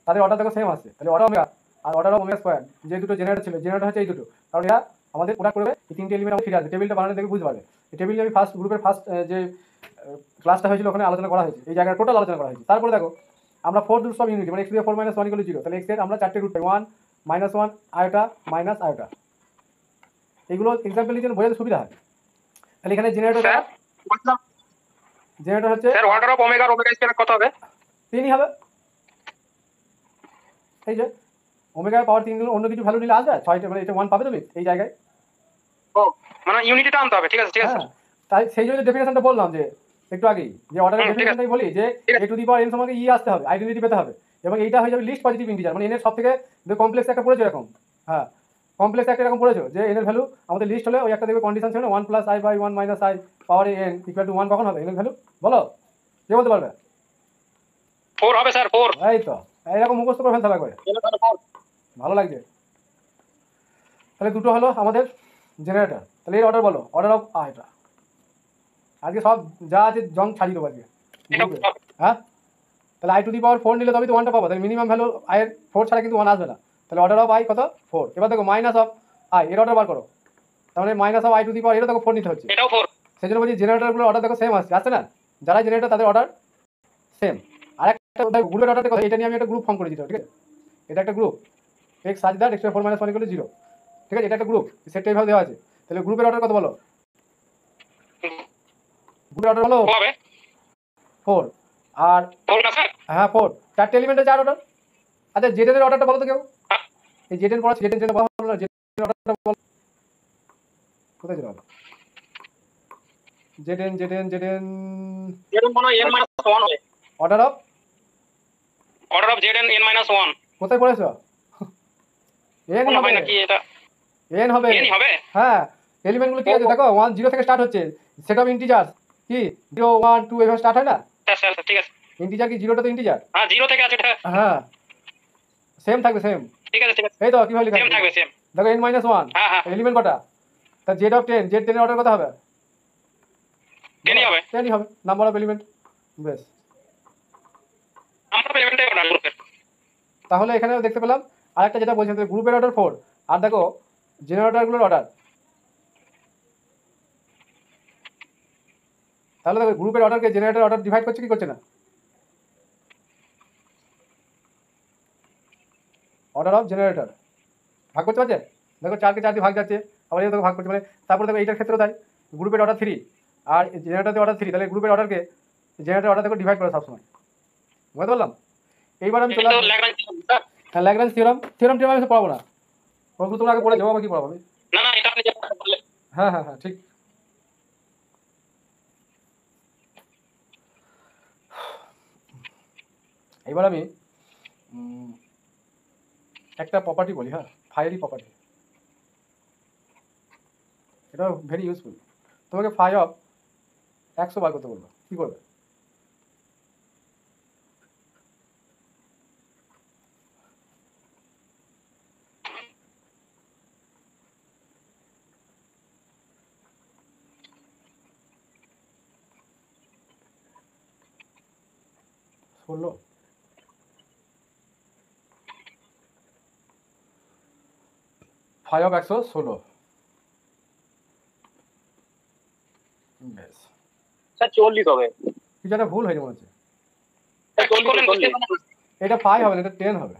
তাদের অর্ডার দেখো সেম আসছে, তাহলে অর্ডার ওমেগা আর অর্ডার অফ ওমেগা স্কোয়ার, যে দুটো জেনারেটর ছিল, জেনারেটর হচ্ছে এই দুটো, কারণ এরা আমাদের প্রোডাক্ট করবে এই তিনটে এলিমেন্ট আমাদের ফিরে আসবে। টেবিলটা বানানো দেখে বুঝতে পারবে, এই টেবিলে আমি ফার্স্ট গ্রুপের ফার্স্ট যে ক্লাসটা হয়েছিল ওখানে আলোচনা করা হয়েছে, এই জায়গায় টোটাল আলোচনা করা হয়েছে। তারপরে দেখো আমরা 4 রুটস অফ ইউনিটি মানে x টু 4 - 1 = 0, তাহলে x এর আমরা 4টে রুট পাই, 1 -1 আয়োটা মাইনাস আয়োটা, এগুলো এক্সাম্পল নিয়ে বোঝাতে সুবিধা হয়। তাহলে এখানে জেনারেটর স্যার বলছিলাম জেনারেটর হচ্ছে স্যার অর্ডার অফ ওমেগা আর ওমেগা স্কয়ার কত হবে? 3ই হবে। এই যে ওমেগার পাওয়ার 3 দিলে অন্য কিছু ভ্যালু নিলে আসবে 6টা, মানে এটা 1 পাবে তুমি এই জায়গায়। ও মানে ইউনিটিটা আনতে হবে, ঠিক আছে ঠিক আছে হ্যাঁ, তাই সেই জন্য ডেফিনেশনটা বললাম যে একটু আগেই যে অর্ডারের ঠিক আছে। ডেফিনেশনটাই বলি যে ঠিক আছে। a two the power n সমান ই আসতে হবে, আইডেন্টিটি পেতে হবে, এবং এইটা হয়ে যাবে লিস্ট পজিটিভ ইন্টিজার, মানে n এর সবথেকে কমপ্লেক্স একটা পড়েছে এরকম। হ্যাঁ, কমপ্লেক্স একটা এরকম পড়েছো যে n এর ভ্যালু আমাদের লিস্ট হলে ওই একটা দেখবে কন্ডিশন ছিল না 1 + i/1 - i পাওয়ার n = 1 কখন হবে? n এর ভ্যালু বলো, কে বলতে পারবে? 4 হবে স্যার 4। এই তো এরকম মুখস্থ করে ফেলতে হবে একবারে, ভালো লাগছে। তাহলে দুটো হলো আমাদের জেনারেটর, তাহলে এর অর্ডার বলো, অর্ডার অফ এটা আজকে সব যা আছে জং ছাড়িয়ে দেবো আজকে। হ্যাঁ, তাহলে i টু দি পাওয়ার 4 নিলে তবেই তো 1টা পাবো, তাহলে মিনিমাম ভ্যালু i এর 4 ছাড়া কিন্তু 1 আসবে না, তাহলে অর্ডার অফ i কত? 4। এবার দেখো মাইনাস অফ i এর অর্ডার বার করো, তার মানে minus of i to the power এরও দেখো 4 নিতে হচ্ছে, এটাও 4। সেই জন্য বলছি জেনারেটরগুলোর অর্ডার দেখো সেম আসছে না, যারা জেনারেটর তাদের অর্ডার সেম। আর একটা গ্রুপের অর্ডারটা কথা, এটা নিয়ে আমি একটা গ্রুপ ফর্ম করে দিতে, ঠিক আছে? এটা একটা group x such that x to 4 - 1 = 0, ঠিক আছে? এটা একটা গ্রুপ, সেটটা এইভাবে দেওয়া আছে, তাহলে গ্রুপের অর্ডার কত বলো? গ্রুপের অর্ডার হলো হবে 4, আর 4 না স্যার? হ্যাঁ 4, 4টে এলিমেন্টে 4 অর্ডার। আচ্ছা জেডেন এর অর্ডারটা বলো তো কেউ, এই জেডেন পড়া জেডেন জেডেন বলা হলো না, জেডেন অর্ডারটা বলো কোথায় ছিল? জেডেন জেডেন জেডেন জেডেন মনে হয় n - 1 হবে। অর্ডার অফ জেডেন n - 1 কোথায় পড়েছো? এন মনে হবে হয় নাকি এটা এন হবে, n হবে? হ্যাঁ এলিমেন্টগুলো কি আছে দেখো, 1 0 থেকে স্টার্ট হচ্ছে, সেট অফ ইন্টিজার কি 0 1 2 এভাবে স্টার্ট হয় না, স্যার স্যার স্যার, ঠিক আছে। ইন্টিজার কি 0টা তো ইন্টিজার, হ্যাঁ 0 থেকে আছে এটা, হ্যাঁ সেম থাকবে সেম, ঠিক আছে ঠিক আছে, এই তো কিভাবে লেখা সেম আছে থাকবে সেম। দেখো n - 1 হ্যাঁ হ্যাঁ এলিমেন্ট কটা, তা জেড অফ 10, জেড 10 এর অর্ডার কত হবে? 10ই হবে। 10ই হবে, নাম্বার অফ এলিমেন্ট। বেশ, আমরা পেমেন্টে অর্ডার গ্রুপের। তাহলে এখানেও দেখতে পেলাম আরেকটা যেটা বলছেন গ্রুপের অর্ডার 4, আর দেখো জেনারেটরগুলোর অর্ডার, তাহলে দেখো গ্রুপের অর্ডারকে জেনারেটর অর্ডার ডিভাইড করছে কি করছে না? অর্ডার অফ জেনারেটর ভাগ করতে পারছে, দেখো 4কে 4 দিয়ে ভাগ যাচ্ছে, আবার এই দেখো ভাগ করছে, মানে তারপরে দেখো এইটার ক্ষেত্রেও তাই, গ্রুপের অর্ডার 3 আর জেনারেটরের অর্ডার 3, তাহলে গ্রুপের অর্ডারকে জেনারেটর অর্ডার দেখো ডিভাইড করে সবসময়, বুঝতে পারলাম? এইবার আমি চলে এটা তো আসবো Lagrange sir. Lagrange theorem, theorem আমি পড়াবো না, ওগুলো তোমরা আগে পড়ে যাবো, আবার কি পড়াবো আমি? না না, এটা আপনি যেটা বললেন। হ্যাঁ হ্যাঁ হ্যাঁ ঠিক। এবার আমি একটা প্রপার্টি বলি, হ্যাঁ ফায়ারি প্রপার্টি, এটা ভেরি ইউজফুল। তোমাকে ফাই অফ 100 বার করতে বলবো, কী করবে? বললো ফাই অফ 116, বেশ স্যার 40 হবে। কিছু একটা ভুল হয়েছে মনে হচ্ছে। কি করলেন বুঝতে পারলাম না। এটা 5 হবে না, এটা 10 হবে।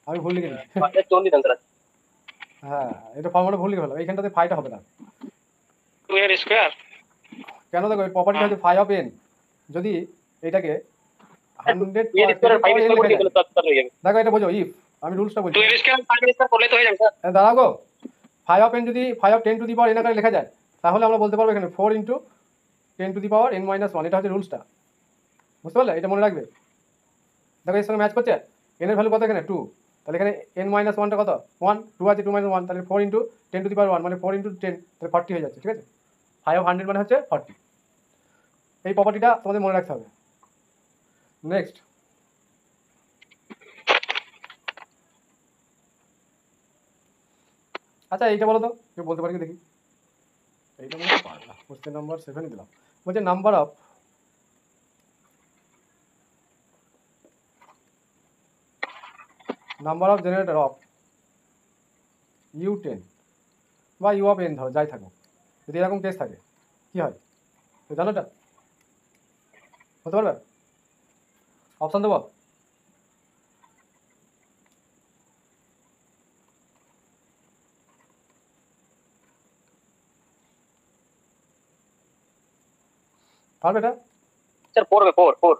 আমি ভুল লিখে দিচ্ছি। 40 आंसर আছে। হ্যাঁ, এটা ফর্মুলা ভুল লিখে ফেললাম। এইখানটাতে 5টা হবে না। 2 এর স্কয়ার। কেন দেখো এই প্রপার্টিটা হচ্ছে ফাই অফ এন, যদি এটাকে 100 2 এর স্কয়ার আর 5 এর স্কয়ার করে লেখা দিলে যায়। তো হয়ে যাবে। দেখো এটা বোঝো, ইফ আমি রুলসটা বলছি। 2 এর স্কয়ার আর 5 এর স্কয়ার করলে তো হয়ে যাবে স্যার। দাঁড়াও গো, ফাই অফ এন যদি phi of 10 to the power n আকারে লেখা যায়, তাহলে আমরা বলতে পারবো এখানে 4 into 10 to the power n minus 1। এটা হচ্ছে রুলসটা, বুঝতে পারলে? এটা মনে রাখবে। দেখো এর সঙ্গে ম্যাচ করছে। এন এর ভ্যালু কত এখানে 2, তাহলে এখানে n মাইনাস 1টা কত 1, 2 আছে 2 মাইনাস 1, তাহলে 4 ইন্টু 10 টু দি পাওয়ার 1 মানে 4 ইন্টু 10, তাহলে 40 হয়ে যাচ্ছে। ঠিক আছে, ফাই অফ 100 মানে হচ্ছে 40। এই প্রপার্টিটা তোমাদের মনে রাখতে হবে। নেক্সট, আচ্ছা এইটা বলো তো, কেউ বলতে পারি কি দেখি? এইটা মনে হয় পারবে না। কোশ্চেন নাম্বার 7 দিলাম, বলছে number of generator of U10 বা U অফ n, ধরো যাই থাকুক, যদি এরকম কেস থাকে কি হয় তো জানো? এটা হতে পারবে? অপশন দেবো? পারবে এটা? স্যার 4 হবে 4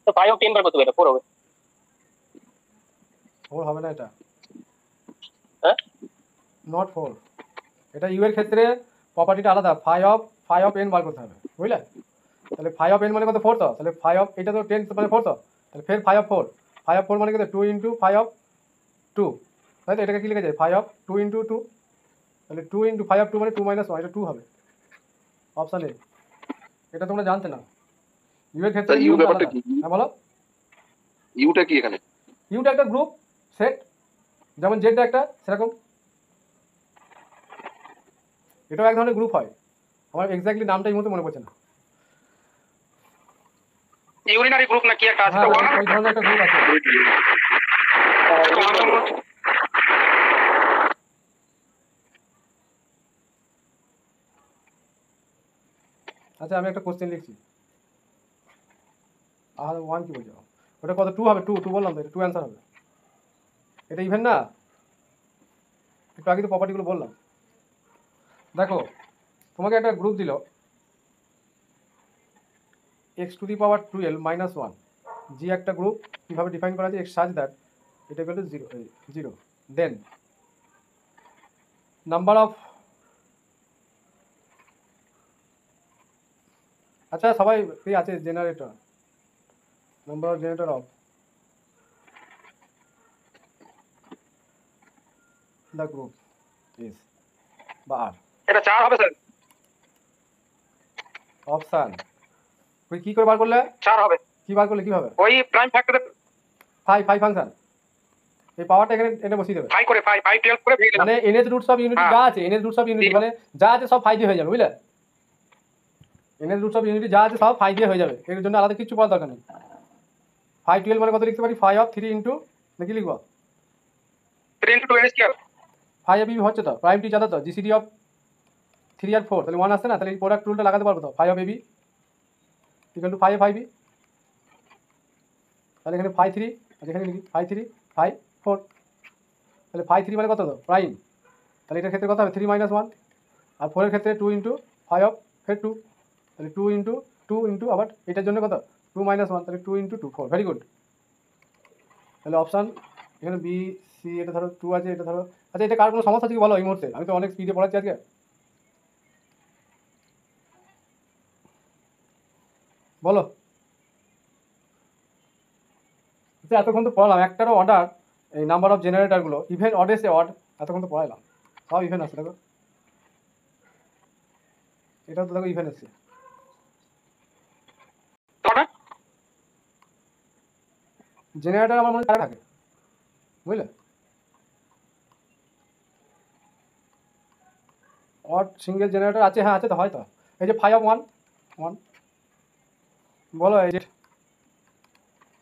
তো 5 অফ 10 বার করতে হবে, এটা 4 হবে। 4 হবে না এটা, হ্যাঁ নট 4। এটা ইউ এর ক্ষেত্রে প্রপার্টিটা আলাদা, ফাই অফ n বার করতে হবে, বুঝলে? তাহলে ফাই অফ n মানে কত 4, তো তাহলে ফাই অফ এটা তো 10 মানে 4, তো তাহলে ফের ফাই অফ 4 মানে কত 2 ইন্টু ফাই অফ 2, তাই তো? এটাকে কি লিখে যায়? ফাই অফ 2 ইন্টু 2, তাহলে 2 ইন্টু ফাই অফ 2 মানে 2 মাইনাস 1, এটা 2 হবে। Option A. এটা তোমরা জানতে না, ইউ এর ক্ষেত্রে ইউ নিয়মটা ব্যাপারটা আলাদা। কি? হ্যাঁ বলো। ইউটা কি এখানে? ইউটা একটা গ্রুপ সেট, যেমন জেডটা একটা, সেরকম এটাও এক ধরনের গ্রুপ হয়। আমার এক্স্যাক্টলি নামটা এই মুহূর্তে মনে পড়ছে না। ইউরিনারি গ্রুপ না কি একটা আছে হ্যাঁ, তো ওই ধরনের একটা গ্রুপ আছে। আচ্ছা আমি একটা কোশ্চেন লিখছি। আর 1 কি বলছো? ওটা কত 2 হবে? 2 বললাম তো, এটা 2 অ্যান্সার হবে। এটা ইভেন না, একটু আগে তো প্রপার্টিগুলো বললাম। দেখো তোমাকে একটা গ্রুপ দিল x to the power 12 minus 1, জি একটা গ্রুপ। কীভাবে ডিফাইন করা আছে? এক্স সাজ দ্যাট এটা equal to 0, then number of, আচ্ছা সবাই কি আছে generator, number of generator of the group is বা আর। এটা 4 হবে স্যার। অপশান ওই কি করে বার করলে? 4 হবে। কি বার করলে কিভাবে? ওই প্রাইম ফ্যাক্টরে ফাই ফাংশন, এই পাওয়ারটা এখানে এনে বসিয়ে দেবে। 5 করে 5 12 করে ভেঙে দিলাম। মানে এনএস রুটস অফ ইউনিটি যা আছে, এনএস রুটস অফ ইউনিটি মানে যা আছে সব ফাই দিয়ে হয়ে যাবে, বুঝলে? এনএস রুটস অফ ইউনিটি যা আছে সব ফাই দিয়ে হয়ে যাবে, এর জন্য আলাদা কিছু করার দরকার নেই। 512 মানে কত লিখতে পারি? ফাই অফ 3 ইন্টু নাকি লিখবো 3 * 2 এর স্কয়ার। ফাই অফ এবি হচ্ছে তো, প্রাইম টি জানো তো, জিসিডি অফ 3 আর 4, তাহলে 1 আসছে না? তাহলে এই প্রোডাক্ট রুলটা লাগাতে পারবো তো, phi of AB equal to phi of IB. তাহলে এখানে ফাই 3, আর এখানে লিখি ফাই 3 ফাই 4, তাহলে ফাই 3 মানে কত তো প্রাইম, তাহলে এটার ক্ষেত্রে কত হবে 3 মাইনাস 1, আর 4 এর ক্ষেত্রে 2 ইন্টু ফাই অফ ফের 2, তাহলে 2 ইন্টু আবার এটার জন্য কত 2 মাইনাস 1, তাহলে 2 ইন্টু 2 4, ভেরি গুড। তাহলে অপশান এখানে বি সি, এটা ধরো 2 আছে, এটা ধরো। আচ্ছা এটা কার কোনো সমস্যা আছে কি বলো এই মুহূর্তে? আমি তো অনেক স্পিডে পড়াচ্ছি আজকে, বলো। আচ্ছা এতক্ষণ তো পড়ালাম, একটারও অর্ডার এই নাম্বার অফ জেনারেটারগুলো ইভেন অড এসে অড, এতক্ষণ তো পড়াইলাম, সব ইভেন আছে। দেখো এটাও তো দেখো ইভেন এসছে। জেনারেটার আমার মনে থাকে, বুঝলে? অড সিঙ্গেল জেনারেটর আছে, হ্যাঁ আছে তো, হয়তো এই যে ফাই অফ 1 বলো, এই যে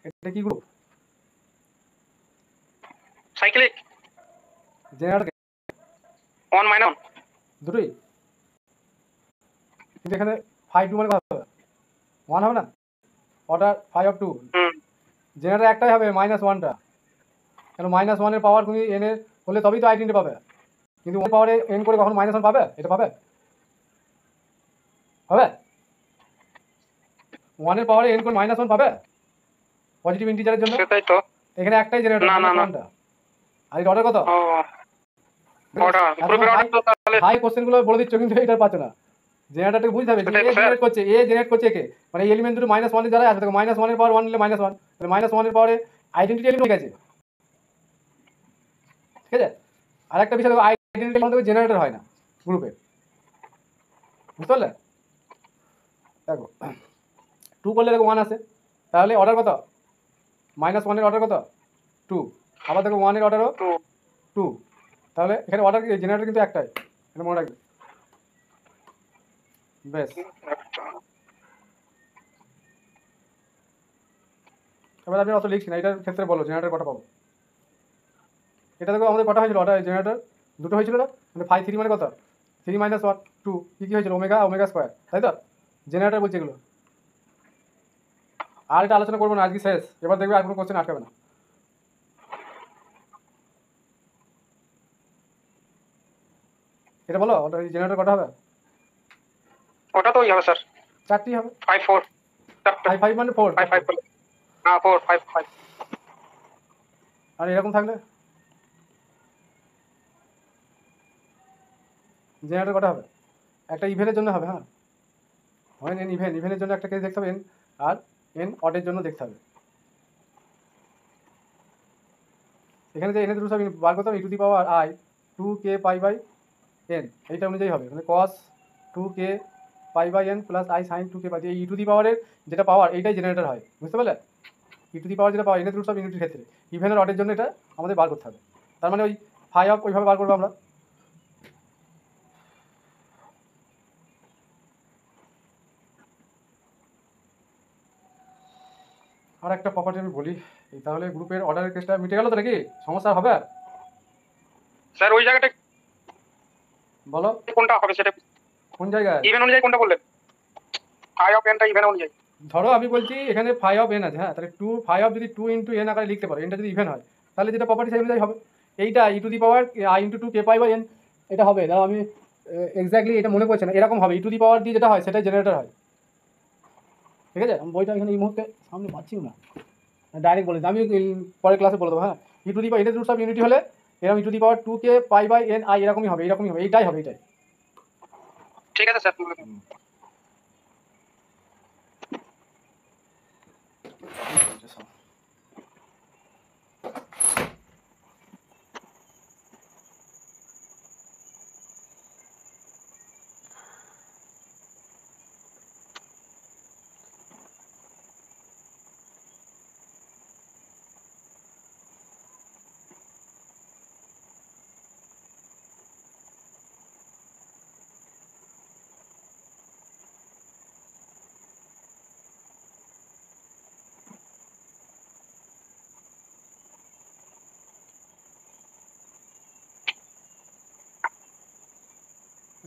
এটা কি গ্রুপ? সাইক্লিক জেনারেটর 1 - 1 দুটোই। কিন্তু এখানে 5 2 মানে কত হবে? 1 হবে না? অর্ডার 5 অফ 2 হুম জেনারেটর একটাই হবে -1টা, কেন -1 এর পাওয়ার তুমি n এর হলে তবেই তো আইডেন্টি পাবে, কিন্তু 1 পাওয়ারে n করে কখনো -1 পাবে? এটা পাবে? হবে? 1 এর পাওয়ারে n করে -1 পাবে পজিটিভ ইন্টিজারের জন্য? সেটাই তো। এখানে একটাই জেনারেটর না, না, না। -1টা। আর এর অর্ডার কত? ও অর্ডার গ্রুপের অর্ডার তো তাহলে হাই কোশ্চেনগুলো বলে দিচ্ছ কিন্তু এটা পাচ্ছ না। জেনারেটরটাকে বুঝতে হবে যে সেটাই এ তো স্যার। জেনারেট করছে একে, মানে এই এলিমেন্ট দুটো -1 এর যারা আছে দেখো -1 এর পাওয়ার 1 নিলে -1, তাহলে -1 এর পাওয়ারে আইডেন্টিটি এলিমেন্ট হয়ে গেছে, ঠিক আছে? আর একটা বিষয় দেখো, আইডেন্টিটি এলিমেন্ট জেনারেটর হয় না গ্রুপে, বুঝতে পারলে? দেখো 2 করলে দেখো 1 আসে, তাহলে অর্ডার কত? -1 এর অর্ডার কত? 2। আবার দেখো 1 এর অর্ডারও তো 2, তাহলে এখানে অর্ডার জেনারেটর কিন্তু একটাই, এটা মনে রাখবে। বেশ, এবার আমি অত লিখছি না, এটার ক্ষেত্রে বলো জেনারেটর কটা পাবো। এটা দেখো আমাদের কটা হয়েছিল অর্ডার জেনারেটর? দুটো হয়েছিল না, মানে 5 3 মানে কত? 3 - 1 2, কি হয়েছিল? ওমেগা স্কোয়ার, তাই তো? জেনারেটর বলছে এগুলো। আর এটা আলোচনা করবো না, আজকে শেষ। এবার দেখবে আর কোনো কোশ্চেন আটকাবে না। এটা বলো ওটা জেনারেটর কটা হবে? ওটা তো ওই হবে স্যার, 4টি হবে। 5 4 চারটা 5 5 মানে 4, 5 5 বলে। না 4 5 5। আর এরকম থাকলে জেনারেটর কটা হবে? একটা ইভেনের জন্য হবে, হ্যাঁ, হয় এন ইভেনের জন্য একটা কেস দেখতে হবে এন, আর এন অডের জন্য দেখতে হবে। এখানে যে এনের রুট সব বার করতে হবে, e to the power i 2k pi by n, এইটা অনুযায়ী হবে, মানে cos 2k pi by n plus i sin 2k pi. এই ই টু দি পাওয়ারের যেটা পাওয়ার এইটাই জেনারেটর হয়, বুঝতে পারলে? ই টু দি পাওয়ার যেটা পাওয়ার এনের রুট সব ইউনিটির ক্ষেত্রে ইভেনের অডের জন্য এটা আমাদের বার করতে হবে। তার মানে ওই ফাই অফ ওইভাবে বার করবো আমরা। আর একটা প্রপার্টি আমি বলি, এই তাহলে গ্রুপের অর্ডারের কেসটা মিটে গেল তো নাকি? সমস্যা হবে আর? স্যার ওই জায়গাটা বলো কোনটা হবে সেটা কোন জায়গায়? ইভেন অনুযায়ী কোনটা বললেন? ফাই অফ এনটা ইভেন অনুযায়ী। ধরো আমি বলছি এখানে ফাই অফ এন আছে, হ্যাঁ, তাহলে ফাই অফ যদি 2 ইন্টু এন আকারে লিখতে পারো, এনটা যদি ইভেন হয়, তাহলে যেটা প্রপার্টি সেই অনুযায়ী হবে। এইটা E to the power I into 2 K pi by N, এটা হবে। দাঁড়াও আমি এক্স্যাক্টলি এটা মনে পড়ছে না, এরকম হবে। ই টু দি পাওয়ার দিয়ে যেটা হয় সেটাই জেনারেটর হয়, ঠিক আছে? আমি বইটা এখানে এই মুহূর্তে সামনে পাচ্ছিও না, ডাইরেক্ট বলে দিই, আমি পরের ক্লাসে বলে দেবো, হ্যাঁ। ই টু দি পাওয়ার এনের রুট অফ ইউনিটি হলে এরকম E to the power 2 K pi by N I এরকমই হবে, এরকমই হবে, এইটাই হবে, এইটাই। ঠিক আছে স্যার।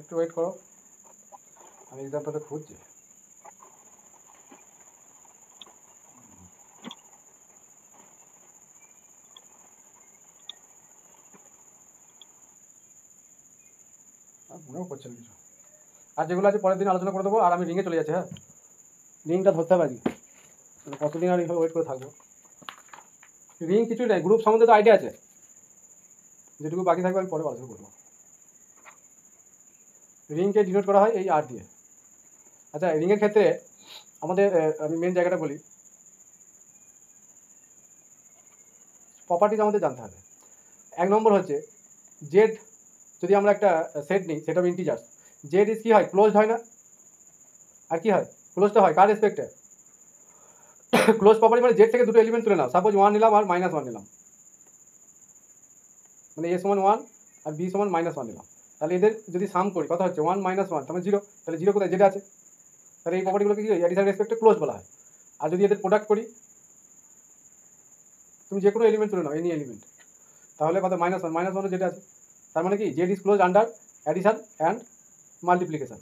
একটু ওয়েট করো, আমি এক্সাম্পলটা খুঁজছি। আর মনেও করছে না কিছু। আর যেগুলো আছে পরের দিন আলোচনা করে দেবো। আর আমি রিংয়ে চলে যাচ্ছি, হ্যাঁ, রিংটা ধরতে হবে আজকে, মানে কতদিন আর এইভাবে ওয়েট করে থাকবো। রিং কিছুই নাই, গ্রুপ সম্বন্ধে তো আইডিয়া আছে, যেটুকু বাকি থাকবে আমি পরে আলোচনা করবো। রিংকে ডিনোট করা হয় এই আর দিয়ে। আচ্ছা, রিংয়ের ক্ষেত্রে আমাদের আমি মেন জায়গাটা বলি, প্রপার্টিজ আমাদের জানতে হবে। 1 নম্বর হচ্ছে জেড, যদি আমরা একটা সেট নিই, set of integers, Z is কি হয়? ক্লোজড হয় না? আর কি হয়? ক্লোজটা হয় কার রেসপেক্টে? ক্লোজ প্রপার্টি মানে জেড থেকে দুটো এলিমেন্ট তুলে নাও, সাপোজ 1 নিলাম আর -1 নিলাম, মানে a সমান 1 আর b সমান -1 নিলাম, তাহলে এদের যদি সাম করি কত হচ্ছে? 1 - 1 তাহলে 0, তাহলে 0 কোথায়? জেডে আছে, তাহলে এই প্রপার্টিগুলোকে কি অ্যাডিশনাল রেসপেক্টে ক্লোজ বলা হয়। আর যদি এদের প্রোডাক্ট করি, তুমি যে কোনো এলিমেন্ট তুলে নাও, এনি এলিমেন্ট, তাহলে কত? -1 যেটা আছে, তার মানে কি Z is close under addition and multiplication.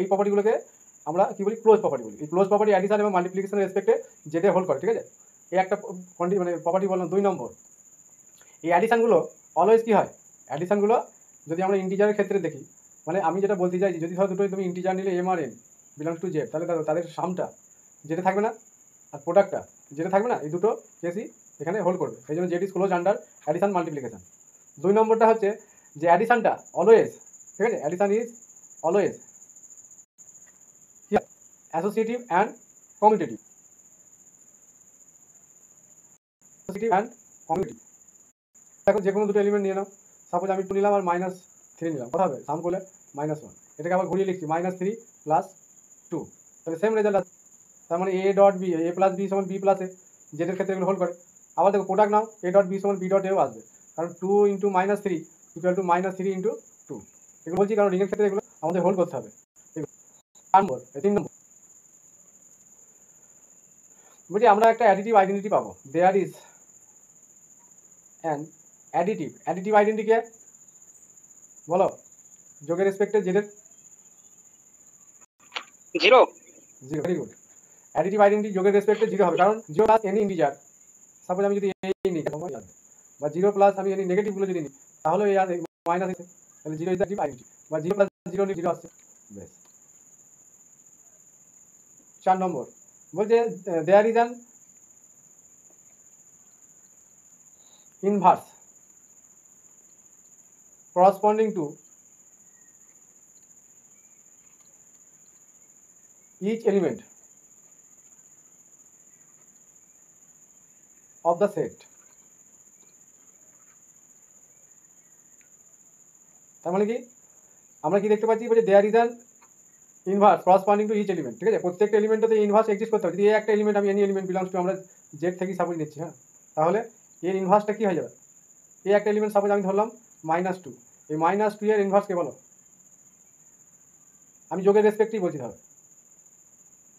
এই প্রপার্টিগুলোকে আমরা কি বলি ক্লোজ প্রপার্টি বলি। এই ক্লোজ প্রপার্টি অ্যাডিশন এবং মাল্টিপ্লিকেশনের রেসপেক্টে জেডে হোল্ড করে, ঠিক আছে। এই একটা মানে প্রপার্টি বললাম। 2 নম্বর, এই অ্যাডিশনগুলো অলওয়েজ কী হয়, অ্যাডিশনগুলো যদি আমরা ইন্টিজারের ক্ষেত্রে দেখি, মানে আমি যেটা বলতে চাইছি, যদি ধরো দুটোই তুমি ইন্টিজার নিলে এম আর এন বিলংস টু জেড, তাহলে তাদের সামটা যেটা থাকবে না আর প্রোডাক্টটা যেটা থাকবে না, এই দুটো কেসই এখানে হোল্ড করবে। সেই জন্য Z is close under addition multiplication. 2 নম্বরটা হচ্ছে যে অ্যাডিশনটা অলওয়েজ, ঠিক আছে, addition is always associative and commutative. Associative and commutative, দেখো যে কোনো দুটো এলিমেন্ট নিয়ে নাও, সাপোজ আমি 2 নিলাম আর -3 নিলাম, কথা হবে সাম করলে -1, এটাকে আবার ঘুরিয়ে লিখছি -3 + 2, তাহলে সেম রেজাল্ট আসে। তার মানে a dot b, a plus b সমান বি প্লাস এ, জেডের ক্ষেত্রে এগুলো হোল্ড করে। আবার দেখো প্রোডাক্ট নাও, এ ডট বি সমান বি ডট এও আসবে, কারণ 2 × -3 = -3 × 2। এগুলো বলছি কারণ রিংয়ের ক্ষেত্রে এগুলো আমাদের হোল্ড করতে হবে। 3 নম্বর বলছি আমরা একটা অ্যাডিটিভ আইডেন্টিটি পাবো। There is an additive identity কে বলো, যোগের রেসপেক্টে জেডের 0। Very good. অ্যাডিটিভ আইডেন্টিটি যোগের রেসপেক্টে 0 হবে, কারণ 0 প্লাস এনি ইন্টিজার, সাপোজ আমি যদি এই নিই বা 0 প্লাস আমি এনি নেগেটিভগুলো যদি নিই, তাহলে এই মাইনাস আছে, তাহলে 0 ইজ অ্যাডিটিভ আইডেন্টিটি, বা 0 প্লাস 0 নিয়ে 0 আসছে, বেশ। 4 নম্বর বলছে there is an inverse corresponding to each element of the set। তার মানে কি আমরা কি দেখতে পাচ্ছি, বলছে there is an inverse corresponding to each element, ঠিক আছে। প্রত্যেকটা এলিমেন্টে ইনভার্স এক্সিস্ট করতে হবে। যদি এই একটা এলিমেন্ট আমি এনি এলিমেন্ট বিলংস টু, আমরা জেড থেকে সাপোজ নিচ্ছি, হ্যাঁ, তাহলে এর ইনভার্সটা কি হয়ে যাবে, এই একটা এলিমেন্ট সাপোজ আমি ধরলাম -2, এই -2 এর ইনভার্স কে বলো, আমি যোগের রেসপেক্টেই বলছি, তাহলে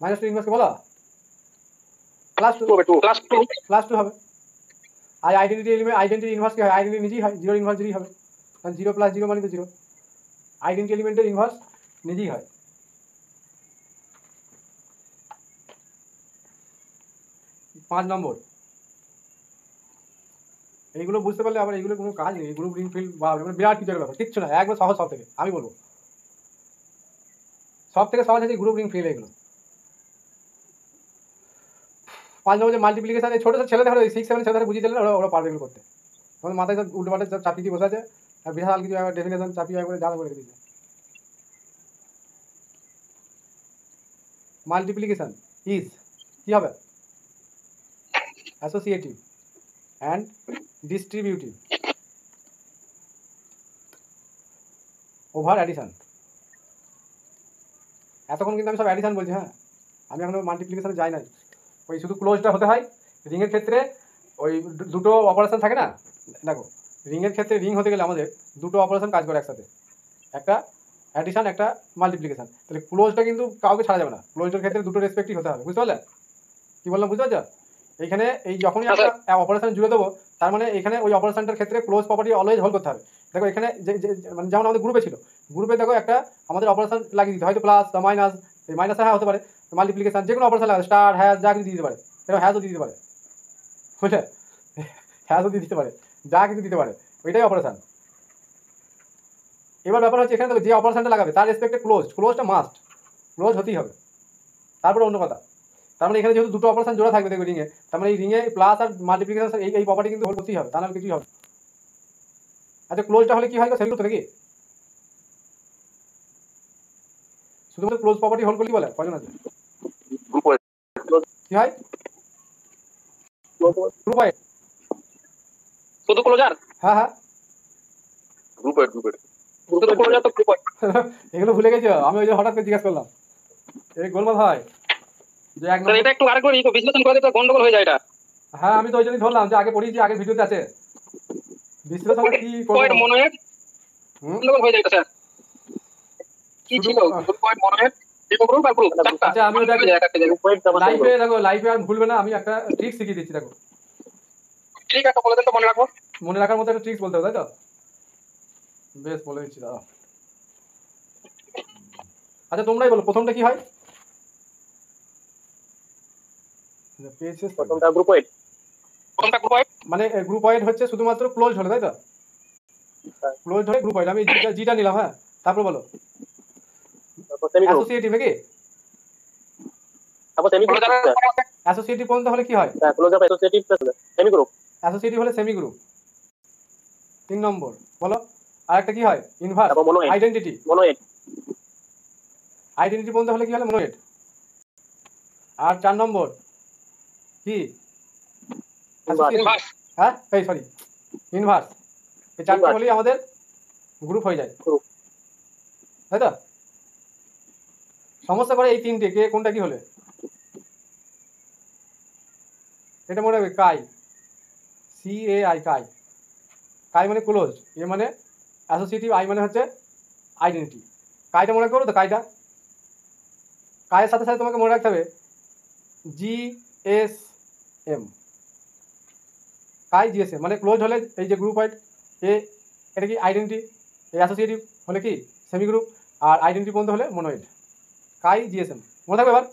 -2 ইনভার্স কে বলো +2 হবে। আর আইডেন্টিটি ইনভার্স কি হয়, আইডেন্টিটি নিজেই হয়, 0 ইনভার্স 0 হবে, কারণ 0 + 0 মানে তো 0। আইডেন্টিটি এলিমেন্টের ইনভার্স নিজেই হয়। 5 নম্বর, এইগুলো বুঝতে পারলে আবার এইগুলো কোনো কাজ নেই, গ্রুপ রিং ফিল্ড বা বিরাট কিছু ব্যাপার, কিচ্ছু না, একবার সহজ। সব থেকে আমি বলবো সব থেকে সহজ আছে গ্রুপ রিং ফিল্ড। এগুলো 5 নম্বর যে মাল্টিপ্লিকেশন, এই ছোটো ছেলেদের 6, 7 ছেলেদের বুঝিয়ে দিলে ওরা পারবে এগুলো করতে। তোমাদের মাথায় সব উল্টোপাল্টা সব চাপিয়ে দিয়ে বসে আছে, আর বিশাল কিছু ডেফিনেশন চাপিয়ে করে জানা করে রেখে দিয়েছে। মাল্টিপ্লিকেশন ইজ কি হবে, associative and distributive over addition. এতক্ষণ কিন্তু আমি সব অ্যাডিশন বলছি, হ্যাঁ, আমি এখনো মাল্টিপ্লিকেশনে যাই নাই। ওই শুধু ক্লোজটা হতে হয়। রিংয়ের ক্ষেত্রে ওই দুটো অপারেশন থাকে না, দেখো রিংয়ের ক্ষেত্রে রিং হতে গেলে আমাদের দুটো অপারেশন কাজ করে একসাথে, একটা অ্যাডিশন একটা মাল্টিপ্লিকেশন। তাহলে ক্লোজটা কিন্তু কাউকে ছাড়া যাবে না, ক্লোজের ক্ষেত্রে দুটো রেসপেক্টই হতে হবে, বুঝতে পারলে কি বললাম, বুঝতে পারছো। এইখানে এই যখনই একটা অপারেশন জুড়ে দেবো, তার মানে এখানে ওই অপারেশনটার ক্ষেত্রে ক্লোজ প্রপার্টি অলওয়েজ হোল্ড করতে হবে। দেখো এখানে মানে যেমন আমাদের গ্রুপে ছিল, গ্রুপে দেখো একটা আমাদের অপারেশন লাগিয়ে দিতে, হয়তো প্লাস বা মাইনাস, এই মাইনাস হ্যাঁ হতে পারে, মাল্টিপ্লিকেশন যে কোনো অপারেশন লাগে, স্টার হ্যাশ যা কিছু দিয়ে দিতে পারে, এরকম হ্যাশও দিয়ে দিতে পারে, বুঝলে, হ্যাশও দিয়ে দিতে পারে, যা কিছু দিতে পারে, ওইটাই অপারেশন। এবার ব্যাপার হচ্ছে এখানে দেখো যে অপারেশনটা লাগাবে তার রেসপেক্টে ক্লোজটা মাস্ট ক্লোজ হতেই হবে, তারপরে অন্য কথা। তার মানে এখানে যেহেতু দুটো অপারেশন জোড়া থাকবে দেখবে রিংয়ে, তার মানে এই রিংয়ে প্লাস আর মাল্টিপ্লিকেশন এই প্রপার্টি কিন্তু হোল্ড করতেই হবে, তা নাহলে কিছুই হবে। আচ্ছা ক্লোজটা হলে কি হয় সেগুলো তো নাকি শুধুমাত্র ক্লোজ প্রপার্টি হোল্ড করলেই বলে, কজন আছে কি হয় গ্রুপ হয় শুধু ক্লোজার, হ্যাঁ হ্যাঁ শুধু ক্লোজার তো গ্রুপ হয়। এগুলো ভুলে গেছো, আমি ওই যে হঠাৎ করে জিজ্ঞাসা করলাম, এই গোলমাল হয় যে এক এটা একটু আরেকবার বিশ্লেষণ করে দিতে গন্ডগোল হয়ে যায় এটা। হ্যাঁ আমি তো ওই জন্যই ধরলাম যে আগে পড়িয়েছি, আগে ভিডিওতে আছে বিশ্লেষণ কি পয়েন্ট মনোয়েট গন্ডগোল হয়ে যায় এটা স্যার, কি ছিল গ্রুপ পয়েন্ট মনোয়েট গ্রুপ আর গ্রুপ চারটা। আচ্ছা আমি ওটা লাইভে দেখো, লাইভে আর ভুলবে না, আমি একটা ট্রিক্স শিখিয়ে দিচ্ছি, দেখো ঠিক আছে বলে দেন তো মনে রাখবো, মনে রাখার মতো একটা ট্রিক্স বলতে হবে, তাই তো বেশ বলে দিচ্ছি দাদা। আচ্ছা তোমরাই বলো প্রথমটা কি হয়? পেজ শেষ করবে। প্রথমটা গ্রুপ ওয়েট। প্রথমটা গ্রুপ ওয়েট মানে গ্রুপ ওয়াইড হচ্ছে শুধুমাত্র ক্লোজ হলে, তাই তো? ক্লোজ হলে গ্রুপ ওয়াইড, আমি জিটা নিলাম। হ্যাঁ, তারপর বলো তারপর সেমি গ্রুপ, অ্যাসোসিয়েটিভ নাকি? তারপর সেমি গ্রুপ, অ্যাসোসিয়েটিভ পর্যন্ত হলে কি হয়? Close of associative semi group, associative হলে সেমি গ্রুপ। 3 নম্বর বলো আরেকটা কি হয়? ইনভার্স তারপর মনোয়েড, আইডেন্টিটি। মনোয়েড, আইডেন্টিটি পর্যন্ত হলে কি হলে? মনোয়েড। আর 4 নম্বর কি? ইনভার্স, হ্যাঁ এই সরি ইনভার্স। এই 4টা হলেই আমাদের গ্রুপ হয়ে যায়, গ্রুপ। তাই তো? সমস্যা করে এই 3টে, কে কোনটা কি হলে এটা মনে হবে কাই, CAI কাই। কাই মানে ক্লোজ, এ মানে অ্যাসোসিয়েটিভ, আই মানে হচ্ছে আইডেন্টিটি। কাইটা মনে করো তো, কাইটা কায়ের সাথে সাথে তোমাকে মনে রাখতে হবে GSM। কাই GSM মানে ক্লোজ হলে এই যে গ্রুপ ওয়াইড, এ এটা কি আইডেন্টিটি, এই অ্যাসোসিয়েটিভ হলে কি সেমি গ্রুপ, আর আইডেন্টিটি পর্যন্ত হলে মনোয়েড। কাই GSM মনে থাকবে। এবার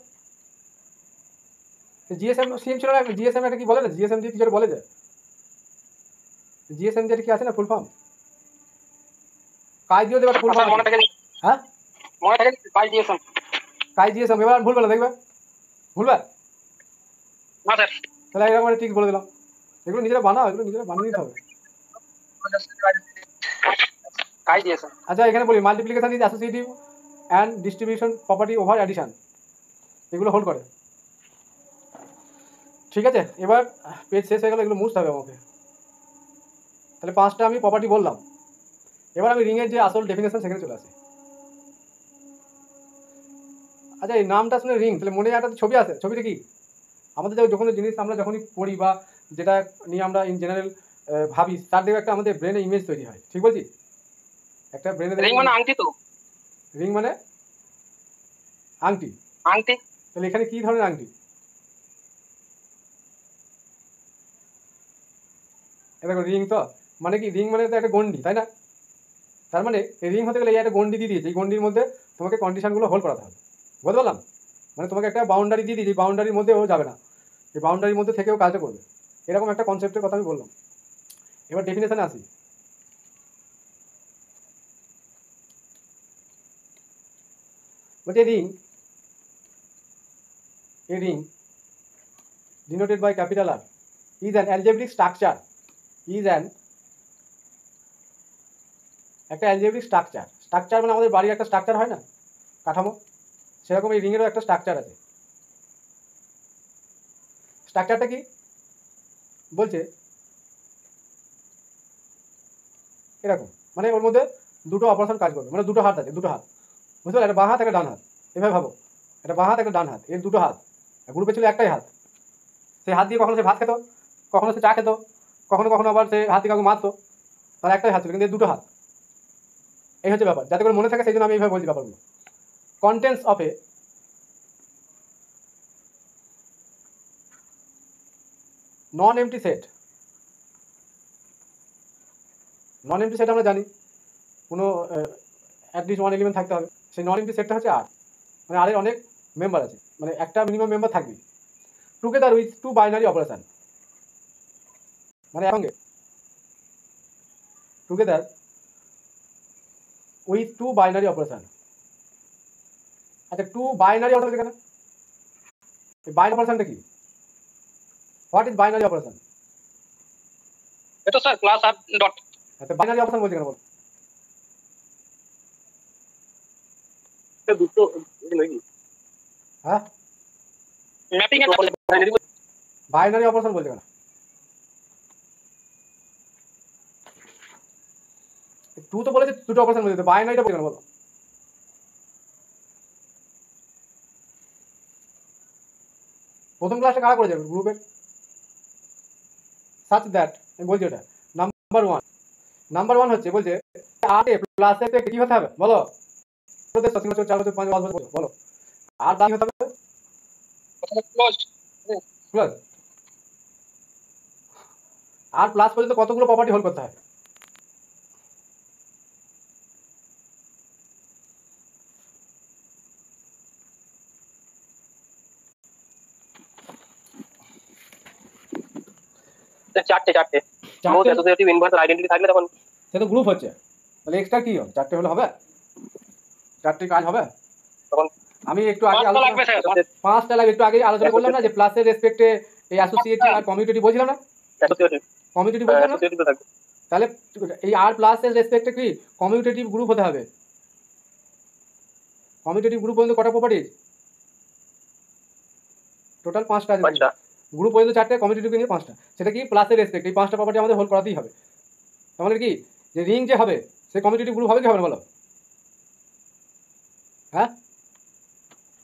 GSM সিম ছিল না, GSM এটা কি বলে না, GSM দিয়ে কিছু বলে যায়, GSM যেটা কি আছে না ফুল ফর্ম, কাই দিয়েও দেবে ফুল ফর্ম। মনে থাকে, হ্যাঁ মনে থাকে কাই দিয়েছেন কাই GSM। এবার আর ভুলবে না, দেখবে ভুলবে না স্যার। তাহলে এরকম একটা ঠিক বলে দিলাম। এগুলো নিজেরা বানাও, এগুলো নিজেরা বানিয়ে নিতে হবে। কাই দিয়েছেন। আচ্ছা এখানে বলি multiplication is associative and distribution property over addition, এগুলো হোল্ড করে। ঠিক আছে, এবার পেজ শেষ হয়ে গেল, এগুলো মুছতে হবে আমাকে। তাহলে 5টা আমি প্রপার্টি বললাম। এবার আমি রিংয়ের যে আসল ডেফিনেশন সেখানে চলে আসি। আচ্ছা এই নামটা শুনে রিং, তাহলে মনে একটা ছবি আছে, ছবিটা কি? আমাদের যখন জিনিস আমরা যখনই পড়ি বা যেটা নিয়ে আমরা ইন জেনারেল ভাবি, তার দিকে একটা আমাদের ব্রেনে ইমেজ তৈরি হয়, ঠিক বলছি? একটা ব্রেনে রিং মানে আংটি তো। রিং মানে আংটি। আংটি তাহলে এখানে কি ধরনের আংটি? দেখো রিং তো মানে কি, রিং মানে তো একটা গন্ডি, তাই না? তার মানে এই রিং হতে গেলে এই একটা গন্ডি দিয়ে দিয়েছে, এই গন্ডির মধ্যে তোমাকে কন্ডিশনগুলো হোল্ড করাতে হবে, বুঝতে পারলাম? মানে তোমাকে একটা বাউন্ডারি দিয়ে দিয়েছে, বাউন্ডারির মধ্যে ও যাবে না, এই বাউন্ডারির মধ্যে থেকেও কাজটা করবে, এরকম একটা কনসেপ্টের কথা আমি বললাম। এবার ডেফিনেশনে আসি। বলছে a ring denoted by capital R is an algebraic structure, is an একটা algebraic structure। স্ট্রাকচার মানে আমাদের বাড়ির একটা স্ট্রাকচার হয় না, কাঠামো, সেরকম এই রিংয়েরও একটা স্ট্রাকচার আছে। স্ট্রাকচারটা কি বলছে? এরকম, মানে ওর মধ্যে দুটো অপারেশন কাজ করবে, মানে দুটো হাত আছে, দুটো হাত, বুঝতে পারলে? একটা বাঁ হাত একটা ডান হাত, এভাবে ভাবো, একটা বাঁ হাত একটা ডান হাত, এর দুটো হাত। গ্রুপে ছিল একটাই হাত, সেই হাত দিয়ে কখনো সে ভাত খেত, কখনো সে চা খেত, কখনো কখনো আবার সে হাত দিয়ে কাউকে মারতো, তার একটাই হাত ছিল, কিন্তু এর দুটো হাত। এই হচ্ছে ব্যাপার, যাতে করে মনে থাকে সেই জন্য আমি এইভাবে বলছি ব্যাপারগুলো। Contents of A non empty set. Non empty set আমরা জানি কোনো অ্যাটলিস্ট 1 এলিমেন্ট থাকতে হবে, সেই নন এমটি সেটটা হচ্ছে আর, মানে আর এর অনেক মেম্বার আছে, মানে একটা মিনিমাম মেম্বার থাকবে। Together with two binary operation, মানে একসঙ্গে together with two binary operation. আচ্ছা টু বাইনারি অপারেশন কেন? বাইনারি অপারেশনটা কি? What is binary operation? এটা স্যার প্লাস আর ডট। আচ্ছা বাইনারি অপারেশন বলছে কেন বল? দুটো নাকি? হ্যাঁ ম্যাপিং এর বাইনারি অপারেশন বলছে কেন? টু তো বলেছে দুটো অপারেশন বলছে, বাইনারিটা বলছে কেন বলো? প্রথম ক্লাসটা কারা করে যাবে গ্রুপের? সাচ দ্যাট আমি বলছি ওটা নাম্বার ওয়ান হচ্ছে বলছে আর এ প্লাস এ কি হতে হবে বলো? 3 বছর 4 বছর 5 বছর বলো, আর দামি হতে হবে ক্লোজ। প্লাস, আর প্লাস পর্যন্ত কতগুলো প্রপার্টি হোল্ড করতে হয়? চারটে চারটে অ্যাসোসিয়েটিভ ইনভার্স আইডেন্টিটি থাকলে তখন সে তো গ্রুপ হচ্ছে, তাহলে এক্সট্রা কি হবে? চারটে হলে হবে? চারটে কাজ হবে? তখন আমি একটু আগে পাঁচটা লাগবে স্যার। পাঁচটা লাগবে, একটু আগে আলোচনা করলাম না যে প্লাসের রেসপেক্টে এই অ্যাসোসিয়েটিভ আর কমিউটেটিভ বলছিলাম না? অ্যাসোসিয়েটিভ কমিউটেটিভ বলছিলাম না? অ্যাসোসিয়েটিভ থাকবে। তাহলে এই আর প্লাসের রেসপেক্টে কি কমিউটেটিভ গ্রুপ হতে হবে। কমিউটেটিভ গ্রুপ পর্যন্ত কটা প্রপার্টি? টোটাল 5টা আছে। আচ্ছা গ্রুপ পর্যন্ত 4টে, কমিউটেটিভ নিয়ে 5টা। সেটা কি প্লাসের রেসপেক্ট, এই 5টা প্রপার্টি আমাদের হোল্ড করাতেই হবে। তাহলে কি যে রিং যে হবে সে কমিউটেটিভ গ্রুপ হবে কি হবে না বলো? হ্যাঁ,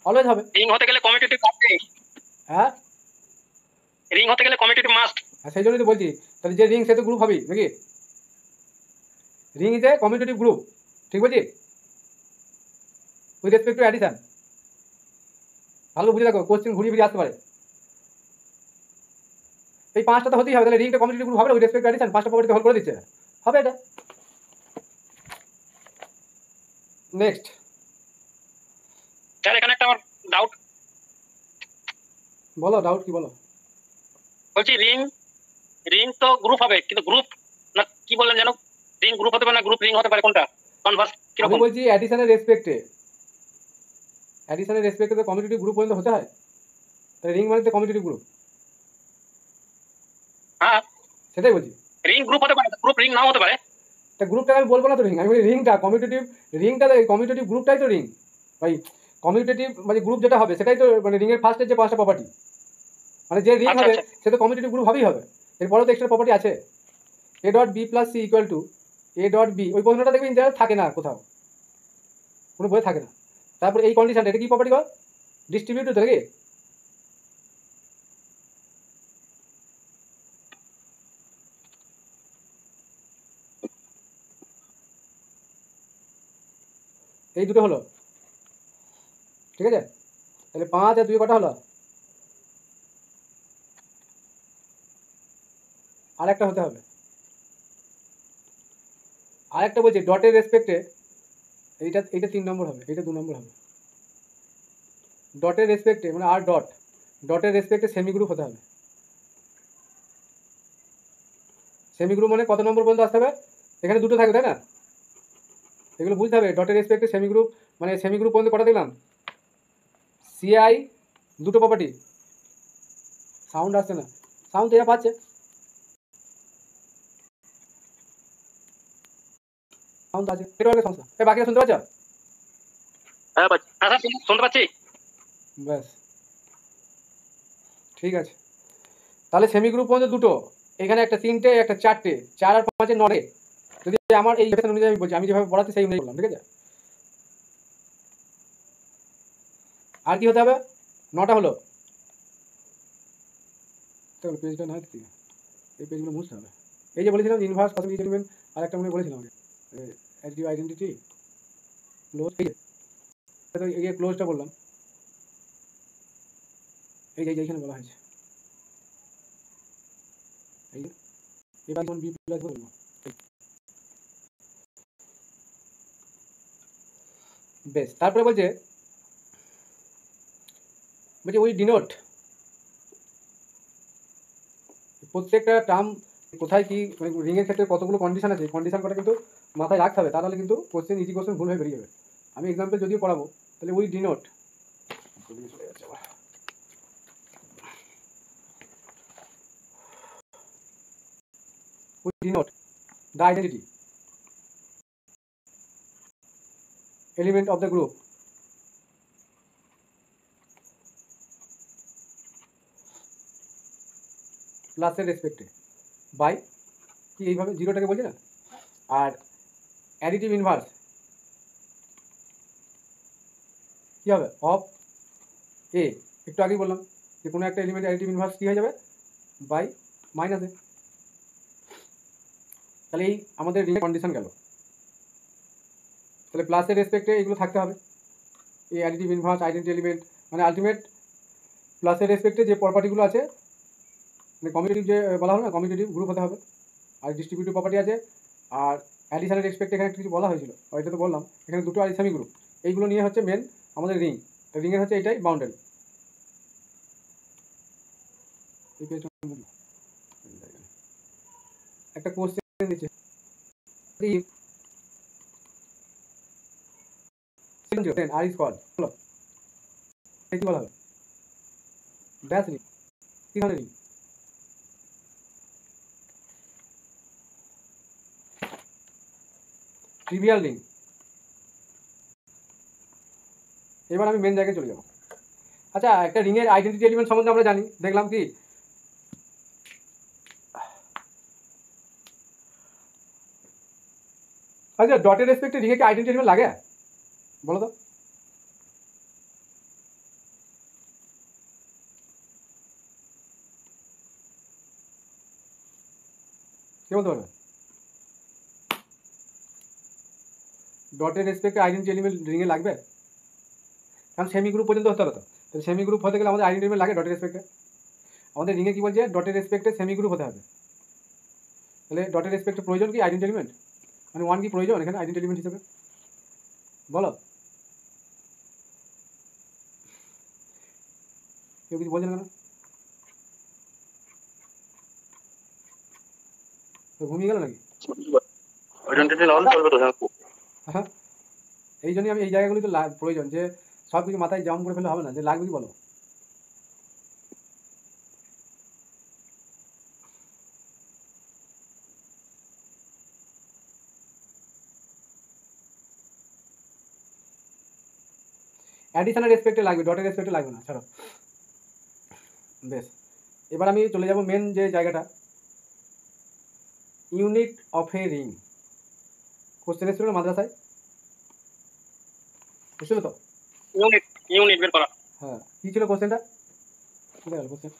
অলওয়েজ হবে। রিং হতে গেলে কমিউটেটিভ লাগবে। হ্যাঁ, রিং হতে গেলে কমিউটেটিভ মাস্ট। সেই জন্যই তো বলছি, তাহলে যে রিং সে তো গ্রুপ হবেই নাকি? Ring is a commutative group, ঠিক বলছি? With respect two addition. ভালো বুঝে দেখো, কোশ্চেন ঘুরিয়ে ফিরিয়ে আসতে পারে। এই 5টা তো হতেই হবে, তাহলে রিংটা কমিউটেটিভ গ্রুপ হবে না? উইথ রেসপেক্ট টু অ্যাডিশন 5টা প্রপার্টিতে হোল্ড করে দিচ্ছে, হবে এটা। নেক্সট স্যার এখানে একটা আমার ডাউট, বলো, ডাউট কি বলো? বলছি রিং তো গ্রুপ হবে, কিন্তু গ্রুপ না কি বললেন যেন? রিং গ্রুপ হতে পারে না গ্রুপ রিং হতে পারে, কোনটা কনভার্স আমি কিরকম? বলছি অ্যাডিশনের রেসপেক্টে, অ্যাডিশনের রেসপেক্টে তো কমিউটেটিভ গ্রুপ পর্যন্ত হতে হয়, তাহলে রিং মানে তো কমিউটেটিভ গ্রুপ, হ্যাঁ সেটাই বলছি। রিং গ্রুপ হতে পারে, গ্রুপ রিং নাও হতে পারে। তা গ্রুপটা আমি বলবো না তো রিং, আমি বলি রিংটা কমিউটেটিভ, রিংটা কমিউটেটিভ গ্রুপটাই তো রিং ভাই। কমিউটেটিভ মানে গ্রুপ যেটা হবে সেটাই তো মানে রিংয়ের ফার্স্টের যে 5টা প্রপার্টি, মানে যে রিং আচ্ছা, হবে আচ্ছা। সে তো কমিউটেটিভ গ্রুপ হবেই হবে। এরপরেও তো এক্সট্রা প্রপার্টি আছে, a dot b plus c equal to a dot b. ওই প্রশ্নটা দেখবেন ইন থাকে না কোথাও, কোনো বইয়ে থাকে না। তারপর এই কন্ডিশনটা, এটা কি প্রপার্টি কর? ডিস্ট্রিবিউটিভ তো নাকি? এই দুটো হলো, ঠিক আছে? তাহলে 5 আর 2 কটা হলো? আর একটা হতে হবে, আর একটা বলছি ডটের রেসপেক্টে, এইটা 3 নম্বর হবে, এইটা 2 নম্বর হবে। ডটের রেসপেক্টে মানে আর ডটের রেসপেক্টে সেমি গ্রুপ হতে হবে। সেমি গ্রুপ মানে কত নম্বর পর্যন্ত আসতে হবে? এখানে দুটো থাকবে তাই না? এগুলো বুঝতে হবে। ডটের রেসপেক্টে সেমি গ্রুপ মানে সেমি গ্রুপ পর্যন্ত কটা দিলাম? সিআই দুটো প্রপার্টি। সাউন্ড আসছে না, সাউন্ড এরা পাচ্ছে, সাউন্ড আছে, নেটওয়ার্কের সমস্যা। এই বাকিটা শুনতে পাচ্ছ? হ্যাঁ পাচ্ছি, হ্যাঁ স্যার শুনতে পাচ্ছি। ব্যাস, ঠিক আছে। তাহলে সেমি গ্রুপ পর্যন্ত দুটো, এখানে একটা 3টে, একটা 4টে, 4 আর 5 9। যদি আমার এই লেসন অনুযায়ী আমি বলছি, আমি যেভাবে পড়াচ্ছি সেই অনুযায়ী বললাম, ঠিক আছে? আর কি হতে হবে? 9টা হলো। পেজটা না, এই পেজগুলো মুছতে হবে। এই যে বলেছিলাম ইনভার্স কত কিছু নেবেন, আর একটা মনে বলেছিলাম আগে অ্যাডিটিভ আইডেন্টিটি ক্লোজ, এই যে ক্লোজটা বললাম, এই যে এইখানে বলা হয়েছে, এই যে এবার যেমন বি প্লাস বলবো, বেশ। তারপরে বলছে ওই ডিনোট প্রত্যেকটা টার্ম কোথায় কি, মানে রিংয়ের ক্ষেত্রে কতগুলো কন্ডিশন আছে, কন্ডিশন কটা কিন্তু মাথায় রাখতে হবে, তাহলে কিন্তু কোশ্চেন ইজি কোশ্চেন ভুল হয়ে বেরিয়ে যাবে। আমি এক্সাম্পল যদিও পড়াবো, তাহলে we denote, we denote the identity element of the group ক্লাসের রেসপেক্টে বাই কি এইভাবে জিরোটাকে বলছি না, আর অ্যাডিটিভ ইনভার্স কী হবে? অফ এ, একটু আগেই বললাম যে কোনো একটা এলিমেন্ট অ্যাডিটিভ ইনভার্স কী হয়ে যাবে? বাই মাইনাস এ। তাহলে এই আমাদের রিংয়ের কন্ডিশন গেল। তাহলে প্লাসের রেসপেক্টে এগুলো থাকতে হবে, এই অ্যাডিটিভ ইনভার্স, আইডেন্টি এলিমেন্ট, মানে আলটিমেট প্লাসের রেসপেক্টে যে প্রপার্টিগুলো আছে, মানে কমিউটেটিভ যে বলা হলো না, কমিউটেটিভ গ্রুপ হতে হবে। আর ডিস্ট্রিবিউটিভ প্রপার্টি আছে, আর অ্যাডিশনাল রেসপেক্টে এখানে কিছু বলা হয়েছিল, ওইটা তো বললাম, এখানে দুটো আর সেমি গ্রুপ, এইগুলো নিয়ে হচ্ছে মেন আমাদের রিং। রিংয়ের হচ্ছে এইটাই বাউন্ডারি। এই পেজটা একটা কোশ্চেন দিচ্ছে, আর ইজ কল্ড, বলো কি বলা হবে? ড্যাশ রিং, কি ধরনের রিং? Trivial ring. এবার আমি মেন জায়গায় চলে যাবো। আচ্ছা, একটা রিংয়ের আইডেন্টিটি এলিমেন্ট সম্বন্ধে আমরা জানি, দেখলাম কি আচ্ছা ডটের রেসপেক্টে রিংয়ে কি আইডেন্টিটি এলিমেন্ট লাগে বলো তো? কে বলতে পারবে? ডটের রেসপেক্টে আইডেন্টিটি এলিমেন্ট রিংয়ে লাগবে? কারণ সেমি গ্রুপ পর্যন্ত হতে হবে তো, সেমি গ্রুপ হতে গেলে আমাদের আইডেন্টিটি এলিমেন্ট লাগে ডটের রেসপেক্টে। আমাদের রিংয়ে কি বলছে? ডটের রেসপেক্টে সেমি গ্রুপ হতে হবে। তাহলে ডটের রেসপেক্টে প্রয়োজন কি আইডেন্টিটি এলিমেন্ট? মানে 1 কি প্রয়োজন এখানে আইডেন্টিটি এলিমেন্ট হিসেবে? বলো, কেউ কিছু বলছে না কেন? তো ঘুমিয়ে গেল নাকি? আইডেন্টিটি না হলে চলবে তো। হ্যাঁ, এই জন্যই আমি এই জায়গাগুলি তো প্রয়োজন, যে সব কিছু মাথায় জাম করে ফেলে হবে না, যে লাগবে কি বলো? অ্যাডিশনাল রেসপেক্টে লাগবে, ডটের রেসপেক্টে লাগবে না, ছাড়ো। বেশ, এবার আমি চলে যাব মেন যে জায়গাটা, unit of A ring. Question এসেছিল মাদ্রাসায়, বুঝছিল তো? ইউনিট বের করা। হ্যাঁ, কি ছিল কোশ্চেনটা? কোথায় গেল কোশ্চেন?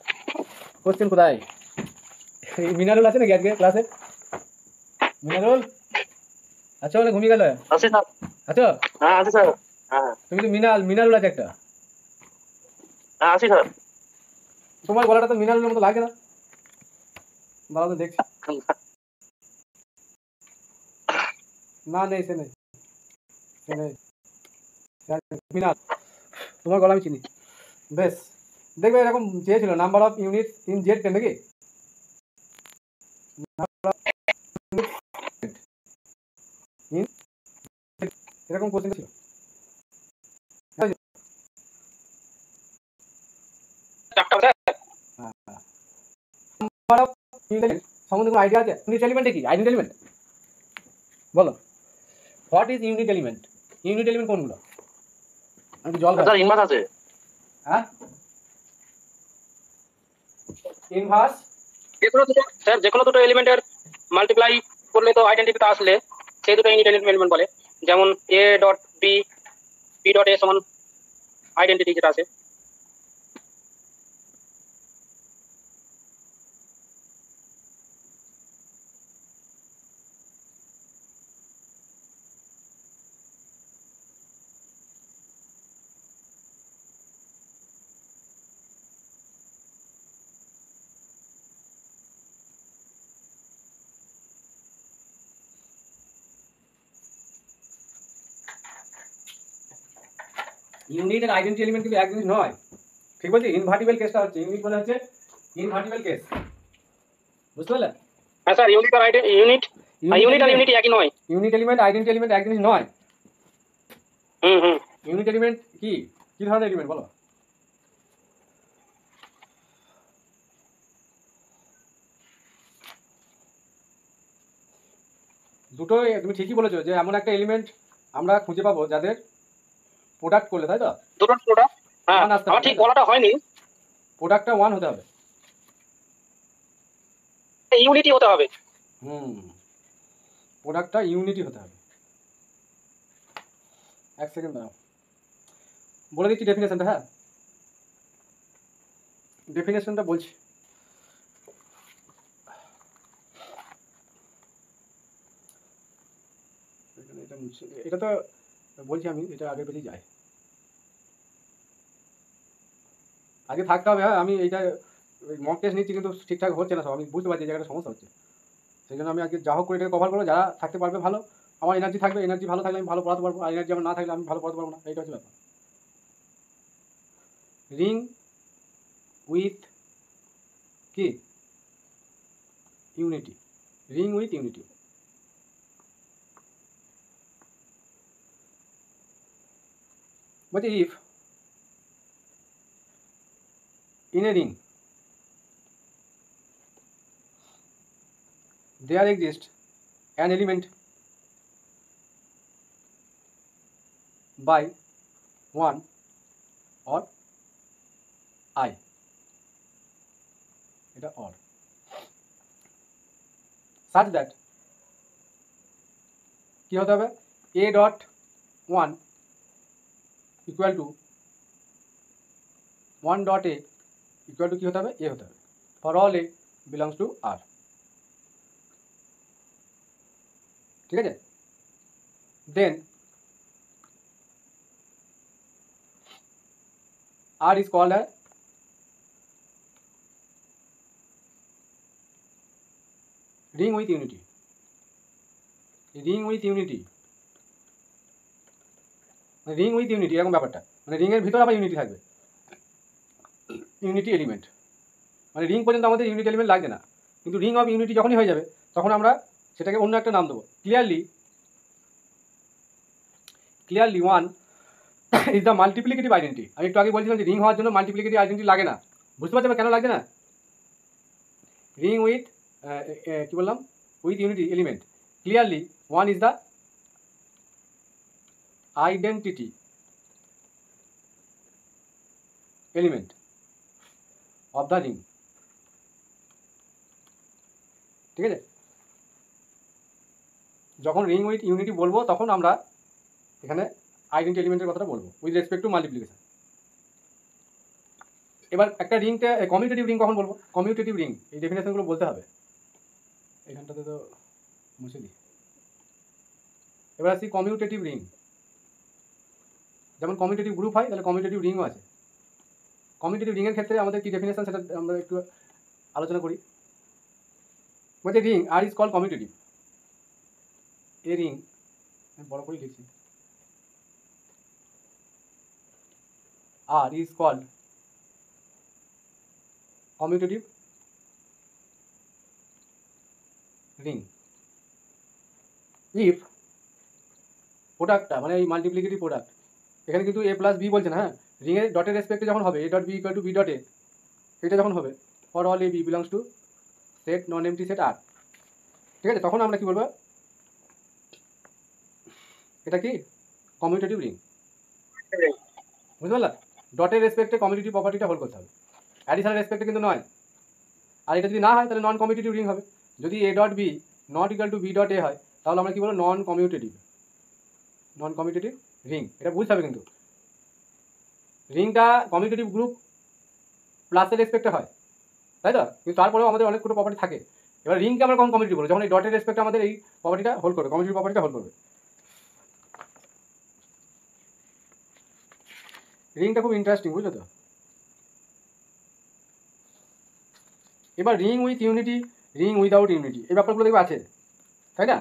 কোশ্চেন কোথায়? মিনারুল আছে নাকি আজকে ক্লাসে? মিনারুল আচ্ছা, মানে ঘুমিয়ে গেল? আছে স্যার। আচ্ছা, হ্যাঁ আছে স্যার। হ্যাঁ তুমি তো মিনারুল আছে একটা। হ্যাঁ আছি স্যার। তোমার গলাটা তো মিনারুলের মতো লাগে না, দাঁড়াও তো দেখছি। না নেই, সে নেই, সে নেই, মিনার, তোমার গলা আমি চিনি। বেশ, দেখবে এরকম চেয়েছিল number of unit in Z ten নাকি? এরকম কোশ্চেন ছিল। সম্বন্ধে কোনো আইডিয়া আছে? ইউনিট এলিমেন্ট কি? আইডেন্টি এলিমেন্ট বলো, what is unit element? Unit element কোনগুলো? আমি জল খাই। স্যার ইনভার্স আছে। হ্যাঁ, ইনভার্স। যে কোনো দুটো এলিমেন্টের মাল্টিপ্লাই করলে তো আইডেন্টিটিটা আসলে সেই দুটো ইউনিট এলিমেন্ট বলে। যেমন a dot b, b dot a সমান আইডেন্টিটি যেটা আছে। ইউনিট আর আইডেন্টি এলিমেন্ট কিন্তু এক জিনিস নয়, ঠিক বলছি? ইনভার্টিবল কেসটা হচ্ছে, ইউনিট মানে হচ্ছে ইনভার্টিবল কেস, বুঝতে পারলে? হ্যাঁ স্যার, ইউনিট আর ইউনিট আর ইউনিটি একই নয়। ইউনিট এলিমেন্ট আইডেন্টি এলিমেন্ট এক জিনিস নয়। হুম। ইউনিট এলিমেন্ট কি কি ধরনের এলিমেন্ট বলো? দুটো, তুমি ঠিকই বলেছো যে এমন একটা এলিমেন্ট আমরা খুঁজে পাবো যাদের প্রোডাক্ট করলে, তাই তো? দুটো প্রোডাক্ট। হ্যাঁ, One আসতে আমার হবে, ঠিক বলাটা হয়নি। প্রোডাক্টটা 1 হতে হবে। ইউনিটি হতে হবে। প্রোডাক্টটা ইউনিটি হতে হবে। এক সেকেন্ড দাঁড়াও, বলে দিচ্ছি ডেফিনেশনটা। হ্যাঁ, ডেফিনেশনটা বলছি। এটা তো বলছি আমি, এটা আগের পেজেই যায়, আগে থাকতে হবে। হ্যাঁ, আমি এইটা মক টেস্ট নিচ্ছি কিন্তু ঠিকঠাক হচ্ছে না সব, আমি বুঝতে পারছি এই জায়গাটা সমস্যা হচ্ছে। সেই জন্য আমি আজকে যা হোক করে এটাকে কভার করবো। যারা থাকতে পারবে ভালো, আমার এনার্জি থাকবে, এনার্জি ভালো থাকলে আমি ভালো পড়াতে পারবো, আর এনার্জি আমার না থাকলে আমি ভালো পড়াতে পারবো না, এইটা হচ্ছে ব্যাপার। রিং উইথ কি? Unity. ring with unity. But if in a ring there exists an element by 1 or I, এটা or, such that কি হতে হবে a dot 1 equal to 1 dot a equal to কি হতে হবে a হতে হবে for all a belongs to R, ঠিক আছে। then R is called a ring with unity. ring with unity ring with unity এরকম ব্যাপারটা, মানে রিং এর ভিতর আবার ইউনিটি থাকবে, ইউনিটি এলিমেন্ট, মানে রিং পর্যন্ত আমাদের ইউনিটি এলিমেন্ট লাগবে না, কিন্তু রিং অফ ইউনিটি যখনই হয়ে যাবে তখন আমরা সেটাকে অন্য একটা নাম দেবো। Clearly one is the multiplicative identity. আমি একটু আগে বলছিলাম যে রিং হওয়ার জন্য মাল্টিপ্লিকেটিভ আইডেন্টি লাগে না, বুঝতে পারছি কেন লাগছে না। রিং উইথ কি বললাম, with unity element, clearly one is the identity element of the ring, ঠিক আছে। যখন রিং উইথ ইউনিটি বলবো তখন আমরা এখানে আইডেন্টি এলিমেন্টের কথাটা বলবো উইথ রেসপেক্ট টু মাল্টিপ্লিকেশন। এবার একটা রিংটা কমিউটেটিভ রিং কখন বলবো, কমিউটেটিভ রিং এই ডেফিনেশনগুলো বলতে হবে, এখানটাতে তো মুছে দিই। এবার আসি কমিউটেটিভ রিং, যেমন কমিউটেটিভ গ্রুপ হয় তাহলে কমিউটেটিভ রিংও আছে। কমিউটেটিভ রিংয়ের ক্ষেত্রে আমাদের কি ডেফিনেশন সেটা আমরা একটু আলোচনা করি। বলছে ring R is call commutative, A ring বড় করে লিখছি, R is called commutative ring if প্রোডাক্টটা মানে এই মাল্টিপ্লিকেটিভ প্রোডাক্ট, এখানে কিন্তু এ প্লাস বি বলছে না, হ্যাঁ, রিংয়ের ডটের রেসপেক্টে যখন হবে a dot b equal to b dot a, এটা যখন হবে for all a b belongs to set non empty set R, ঠিক আছে, তখন আমরা কি বলবো, এটা কি কমিউটেটিভ রিং, বুঝতে পারলা। ডটের রেসপেক্টে কমিউটেটিভ প্রপার্টিটা হোল্ড করতে হবে, অ্যাডিশনাল রেসপেক্টে কিন্তু নয়। আর এটা যদি না হয় তাহলে নন কমিউটেটিভ রিং হবে। যদি a dot b not equal to b dot a হয় তাহলে আমরা কি বলবো, নন কমিউটেটিভ রিং। এটা বুঝতে হবে কিন্তু রিংটা কমিউটেটিভ গ্রুপ প্লাসের রেসপেক্টে হয়, তাই তো, কিন্তু তারপরেও আমাদের অনেকগুলো প্রপার্টি থাকে। এবার রিংকে আমরা কখন কমিউটেটিভ বলবো, যখন এই ডটের রেসপেক্টে আমাদের এই প্রপার্টিটা হোল্ড করবে, কমিউটেটিভ প্রপার্টিটা হোল্ড করবে। রিংটা খুব ইন্টারেস্টিং, বুঝলো তো। এবার ring with unity, ring without unity, এই ব্যাপারগুলো দেখবে আছে, তাই না।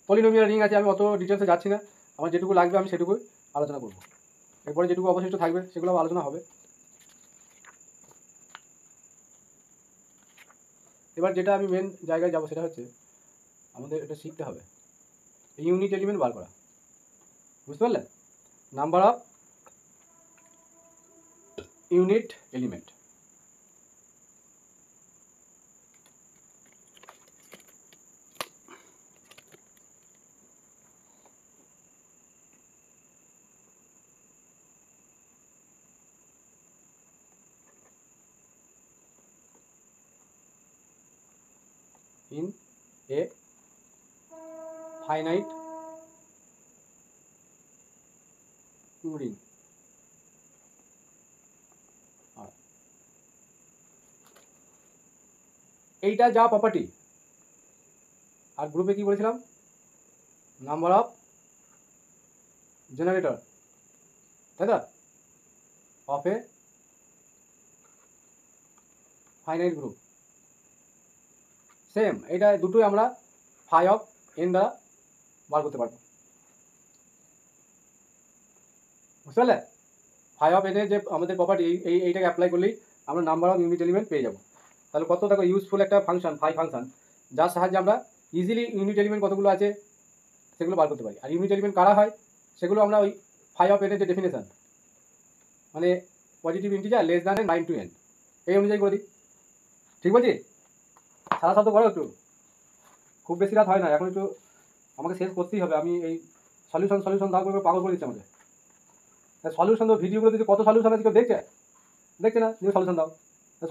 পলিনোমিয়াল রিং আছে, আমি অত ডিটেলসে যাচ্ছি না, আমার যেটুকু লাগবে আমি সেটুকুই আলোচনা করবো, এরপরে যেটুকু অবশিষ্ট থাকবে সেগুলো আলোচনা হবে। এবার যেটা আমি মেন জায়গায় যাবো সেটা হচ্ছে আমাদের এটা শিখতে হবে ইউনিট এলিমেন্ট বার করা, বুঝতে পারলে, number of unit element. in a finite ring, এইটা যা প্রপার্টি, আর গ্রুপে কি বলেছিলাম, নাম্বার অফ জেনারেটর, তাই তো, of A finite group. Same এটা দুটোই আমরা ফাই অফ এন দ্বারা বার করতে পারবো, বুঝতে পারলে। ফাই অফ এনের যে আমাদের প্রপার্টি এইটাকে অ্যাপ্লাই করলেই আমরা নাম্বার অফ ইউনিট এলিমেন্ট পেয়ে যাবো। তাহলে কত দেখো ইউজফুল একটা ফাংশন, ফাই ফাংশন, যার সাহায্যে আমরা ইজিলি ইউনিট এলিমেন্ট কতগুলো আছে সেগুলো বার করতে পারি। আর ইউনিট এলিমেন্ট কারা হয় সেগুলো আমরা ওই ফাই অফ এনের যে ডেফিনেশন, মানে positive integer less than 9 to n, এই অনুযায়ী করে দিই। ঠিক বলছি? সারা শব্দ করো একটু, খুব বেশি রাত হয় না, এখন একটু আমাকে শেষ করতেই হবে। আমি এই সলিউশন দাও করে পাগল করে দিচ্ছে আমাকে। সলিউশন তো ভিডিওগুলোতে যে কত সলিউশন আছে কেউ দেখছে না, যে সলিউশন দাও।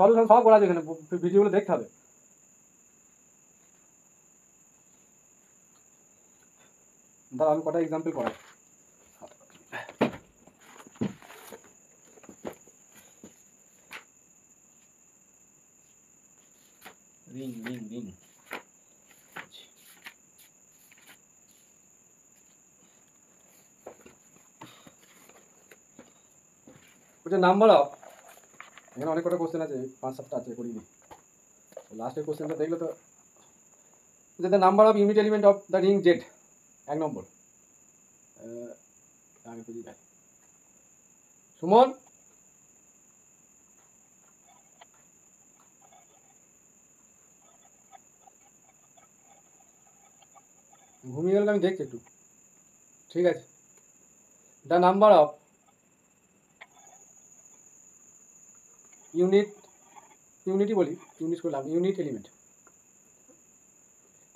সলিউশন সব করা আছে এখানে, ভিডিওগুলো দেখতে হবে। দাঁড়া আমি কটা এক্সাম্পল করাই। রিং ওটা নাম্বার অফ, এখানে অনেক কটা কোশ্চেন আছে, 5-7টা আছে, করিনি। লাস্টের কোশ্চেনটা দেখলে তো, যে the number of unit element of the ring Z, 1 নম্বর। আমি বুঝি যাই সুমন, ঘুমিয়ে গেলে আমি দেখছি একটু। ঠিক আছে, the number of unit element,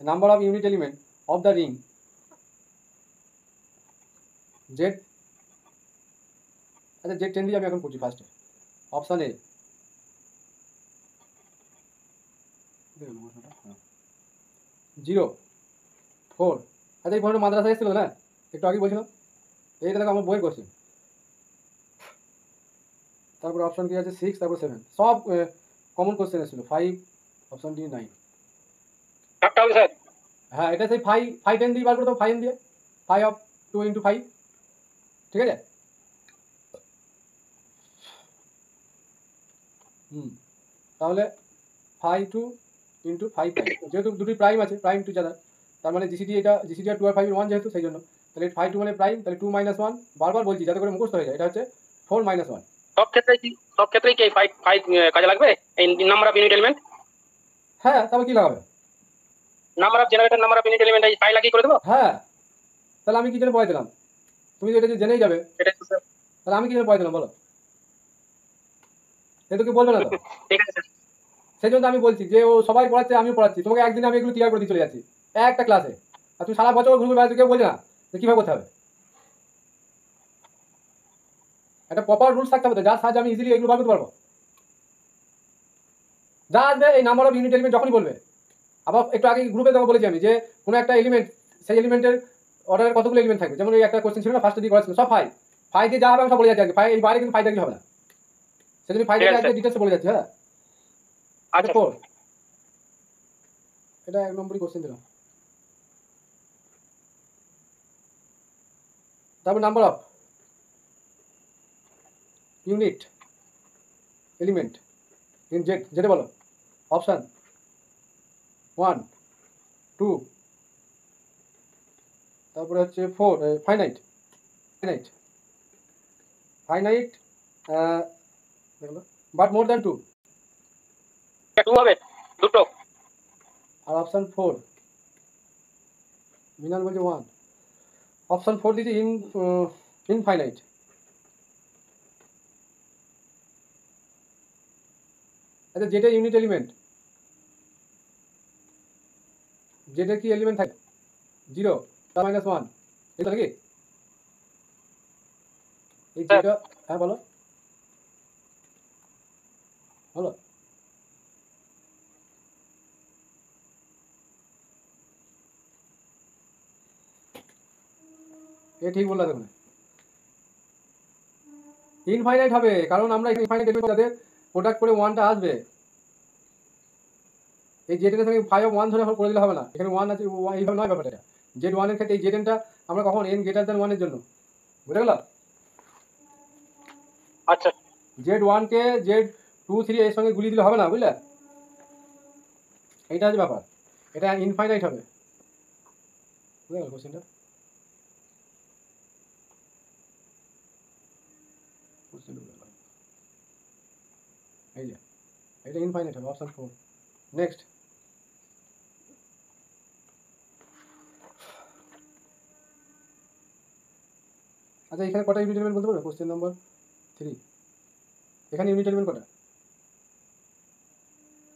number of unit element of the ring Z. আচ্ছা জেড 10 দিয়ে আমি এখন করছি ফার্স্টে। Option A 0, 4। আচ্ছা এই ফোনটা মাদ্রাসা এসেছিল না, একটু আগে বলছিলাম, এইটা দেখো আমার বইয়ের কোশ্চেন। তারপর অপশন কি আছে 6, তারপর 7, সব কমন কোশ্চেন এসেছিল। 5, অপশন ডি 9। একটা হবে স্যার। হ্যাঁ এটা সেই 5 10 দিয়ে বার করে দাও, 5 দিয়ে 5 অফ 2 into 5, ঠিক আছে। তাহলে 5 2 into 5 প্রাইম, যেহেতু দুটি প্রাইম আছে, প্রাইম টু যারা, তার মানে জিসিডি আর 2 আর 5 1 যেহেতু, সেই জন্য তাহলে 5 2 মানে প্রাইম, তাহলে 2 - 1, বারবার বলছি যাতে করে মুখস্থ হয়ে যায়। এটা হচ্ছে 4 - 1। সব ক্ষেত্রেই কি 5 কাজে লাগবে এই নাম্বার অফ ইউনিট এলিমেন্ট? হ্যাঁ তবে কি লাগাবে? Number of generator, number of unit element এই 5 লাগিয়ে করে দেবো। হ্যাঁ তাহলে আমি কি জন্য পড়াই দিলাম? তুমি এটা যে জেনেই যাবে, এটা তো স্যার তাহলে আমি কি জন্য পড়াই দিলাম বলো? এ তো কি বলবে না তো। ঠিক আছে স্যার। সেই জন্য আমি বলছি যে ও সবাই পড়াচ্ছে, আমিও পড়াচ্ছি, তোমাকে একদিন আমি এগুলো ক্লিয়ার করে দিয়ে চলে যাচ্ছি একটা ক্লাসে। আর তুমি সারা বছর ঘুরে বেড়াচ্ছি, কেউ বলছে না যে কীভাবে করতে হবে। একটা প্রপার রুলস থাকতে হবে, যার সাহায্যে আমি ইজিলি এগুলো বার করতে পারবো। যা আসবে এই নাম্বার অফ ইউনিট এলিমেন্ট যখনই বলবে, আবার একটু আগে গ্রুপে দেখো বলেছি আমি যে কোনো একটা এলিমেন্ট, সেই এলিমেন্টের অর্ডারের কতগুলো এলিমেন্ট থাকবে। যেমন এই একটা কোশ্চেন ছিল না ফার্স্টে দিয়ে করেছিল, সব 5 দিয়ে যা হবে আমি সব বলে যাচ্ছি আজকে। 5 এই বাইরে কিন্তু 5 দেখলে হবে না, সেজন্য 5 দিয়ে আজকে ডিটেলসে বলে যাচ্ছি। হ্যাঁ আচ্ছা 4, এটা 1 নম্বরই কোশ্চেন দিলাম। তারপর number of unit element in Z, যেটা বলো অপশান 1 2, তারপরে হচ্ছে 4, ফাইনাইট দেখলো, বাট মোর দ্যান 2। 2 হবে দুটো। আর অপশান 4 মিনাল বলছে 1, অপশান 4 দিয়েছে ইনফাইনাইট। আচ্ছা যেটা ইউনিট এলিমেন্ট, যেটা কি এলিমেন্ট থাকে 0 -1, এটা নাকি এই যেটা। হ্যাঁ বলো বলো। এ ঠিক বললা দেখুন, ইনফাইনাইট হবে, কারণ আমরা ইনফাইনাইট এলিমেন্ট যাদের প্রোডাক্ট করে 1টা আসবে, এই জেড এর সঙ্গে 5 অফ 1 ধরে করে দিলে হবে না। এখানে 1 আছে, এইভাবে নয় ব্যাপারটা। এটা জেড 1 এর ক্ষেত্রে এই জেড টা আমরা কখন n গ্রেটার দ্যান 1 এর জন্য, বুঝে গেল? আচ্ছা জেড 1 কে জেড 2 3 এর সঙ্গে গুলি দিলে হবে না, বুঝলে? এইটা হচ্ছে ব্যাপার, এটা ইনফাইনাইট হবে। বুঝে গেল কোশ্চেনটা? এই যে এটা ইনফাইনাইট হবে, অপশন 4। নেক্সট, আচ্ছা এখানে কটা ইউনিট এলিমেন্ট বলতে পারবে? কোশ্চেন নম্বর 3, এখানে ইউনিট এলিমেন্ট কটা?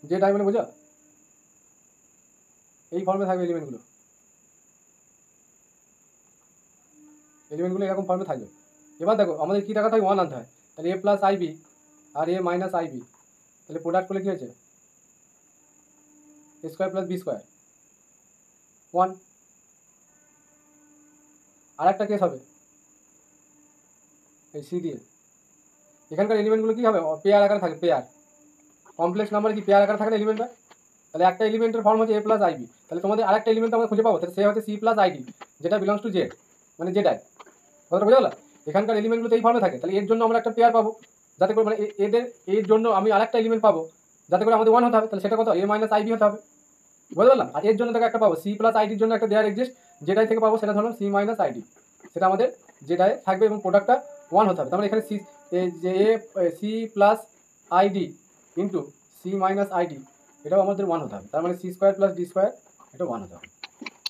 যে টাইপ মানে বোঝা, এই ফর্মে থাকবে এলিমেন্টগুলো, এলিমেন্টগুলো এরকম ফর্মে থাকবে। এবার দেখো আমাদের কী টাকা থাকে? 1 আনতে হয়, তাহলে এ প্লাস আইবি আর এ মাইনাস আইবি, তাহলে প্রোডাক্ট করলে কী হয়েছে? এ স্কোয়ার প্লাস বি স্কোয়ার 1। আর একটা কেস হবে এই সি দিয়ে, এখানকার এলিমেন্টগুলো কী হবে? পেয়ার আকারে থাকে, পেয়ার। কমপ্লেক্স নাম্বার কি পেয়ার আকারে থাকে না এলিমেন্টটা? তাহলে একটা এলিমেন্টের ফর্ম হচ্ছে এ প্লাস আইবি, তাহলে তোমাদের আরেকটা এলিমেন্ট আমরা খুঁজে পাবো, তাহলে সে হচ্ছে সি প্লাস আইডি, যেটা বিলংস টু জেড, মানে জেড আই। কথাটা বোঝা গেল? এখানকার এলিমেন্টগুলো তো এই ফর্মে থাকে, তাহলে এর জন্য আমরা একটা পেয়ার পাবো, যাতে করে মানে এর জন্য আমি আরেকটা এলিমেন্ট পাবো, যাতে করে আমাদের 1 হতে হবে, তাহলে সেটা কত? এ মাইনাস আইবি হতে হবে, বুঝতে পারলাম? আর এর জন্য দেখো একটা পাবো সি প্লাস আইডির জন্য একটা দেয়ার এক্সিস্ট, জেডাই থেকে পাবো, সেটা ধরো সি মাইনাস আইডি, সেটা আমাদের জেডাই থাকবে এবং প্রোডাক্টটা 1 হতে হবে। তার মানে এখানে সি যে c plus i d into c minus i d, এটাও আমাদের 1 হতে হবে। তার মানে c square plus d square, এটা 1 হতে হবে।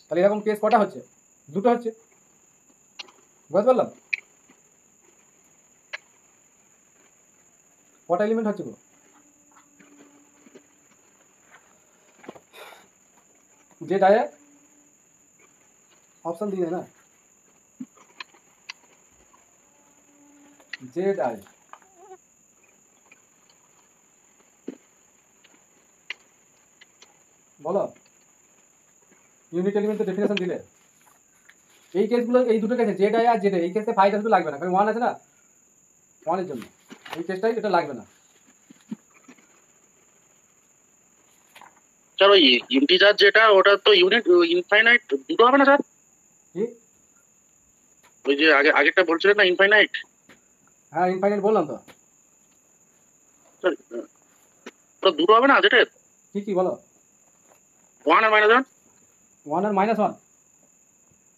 তাহলে এরকম কেস কটা হচ্ছে? দুটো হচ্ছে, বুঝতে পারলাম? কটা এলিমেন্ট হচ্ছে গো? যে ডায়ে অপশন দিয়ে না, জেড আই, বলো ইউনিট এলিমেন্টের ডেফিনেশন দিলে। এই কেসগুলো, এই দুটো কেসে জেড আই আর জেড, এই কেসে ফাইটা শুধু লাগবে না, কারণ 1 আছে না, 1 এর জন্য এই কেসটাই এটা লাগবে না। স্যার ওই ইন্টিজার যেটা, ওটা তো ইউনিট ইনফাইনাইট দুটো হবে না স্যার? কি? ওই যে আগেরটা বলছিলেন না ইনফাইনাইট? হ্যাঁ ইনফাইনাইট বললাম তো। স্যার ওটা দুটো হবে না যেটা? কি কি বলো? 1 আর -1? 1 আর -1